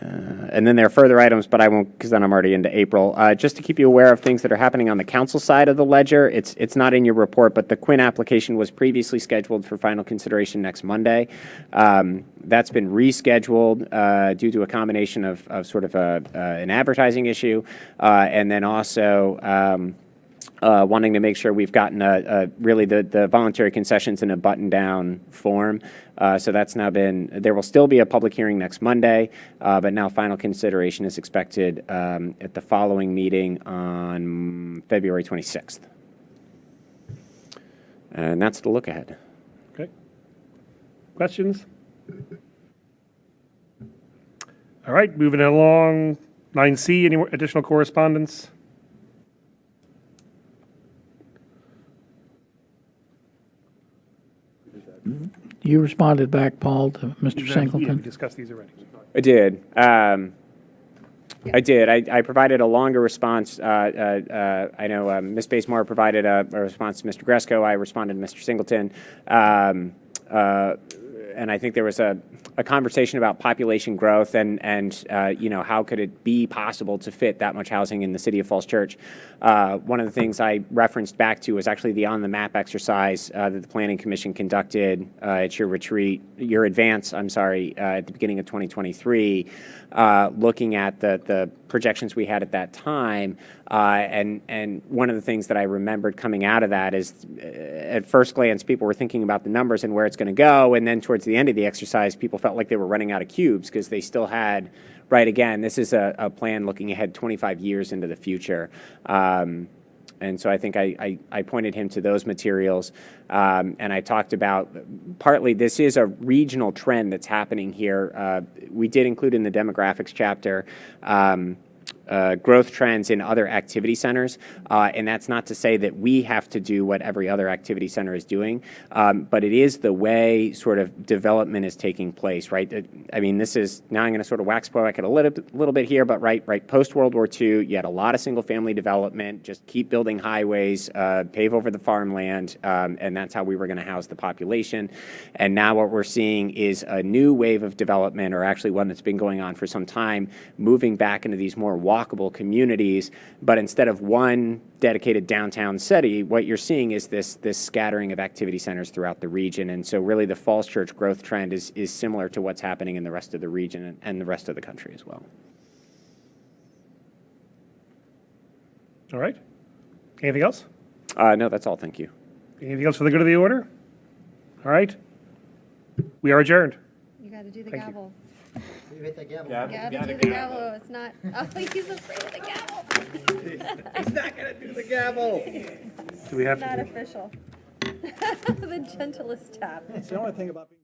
And then there are further items, but I won't, because then I'm already into April. Just to keep you aware of things that are happening on the council side of the ledger, it's not in your report, but the Quinn application was previously scheduled for final consideration next Monday. That's been rescheduled due to a combination of sort of an advertising issue, and then also wanting to make sure we've gotten really the voluntary concessions in a button-down form. So that's now there will still be a public hearing next Monday, but now final consideration is expected at the following meeting on February 26th. And that's the look ahead.
Okay. Questions? All right, moving along. 9C, any more additional correspondence?
You responded back, Paul, to Mr.
Yeah, we
Singleton?
discussed these already.
I did. I did. I provided a longer response. I know Ms. Basemore provided a response to Mr. Gresco. I responded to Mr. Singleton. and I think there was a conversation about population growth and how could it be possible to fit that much housing in the city of Falls Church. One of the things I referenced back to was actually the on the map exercise that the Planning Commission conducted at your advance, at the beginning of 2023, looking at the projections we had at that time. And one of the things that I remembered coming out of that is, at first glance, people were thinking about the numbers and where it's going to go. And then towards the end of the exercise, people felt like they were running out of cubes because they still had, right, again, this is a plan looking ahead 25 years into the future. And so I think I pointed him to those materials. And I talked about, partly this is a regional trend that's happening here. We did include in the demographics chapter growth trends in other activity centers. And that's not to say that we have to do what every other activity center is doing, but it is the way sort of development is taking place, right? I mean, this is, now I'm going to sort of wax poetic a little bit here, but right, post-World War II, you had a lot of single-family development, just keep building highways, pave over the farmland, and that's how we were going to house the population. And now what we're seeing is a new wave of development, or actually one that's been going on for some time, moving back into these more walkable communities, but instead of one dedicated downtown city, what you're seeing is this scattering of activity centers throughout the region. And so really the Falls Church growth trend is similar to what's happening in the rest of the region and the rest of the country as well.
All right. Anything else?
No, that's all. Thank you.
Anything else for the good of the order? All right. We are adjourned.
You got to do the
Thank you.
gavel.
You hit that gavel.
You got to do the gavel. It's not, oh, he's afraid of the gavel.
He's not going to do the gavel.
Do we have
Not
to?
official. The gentlest tap.
It's the only thing about being.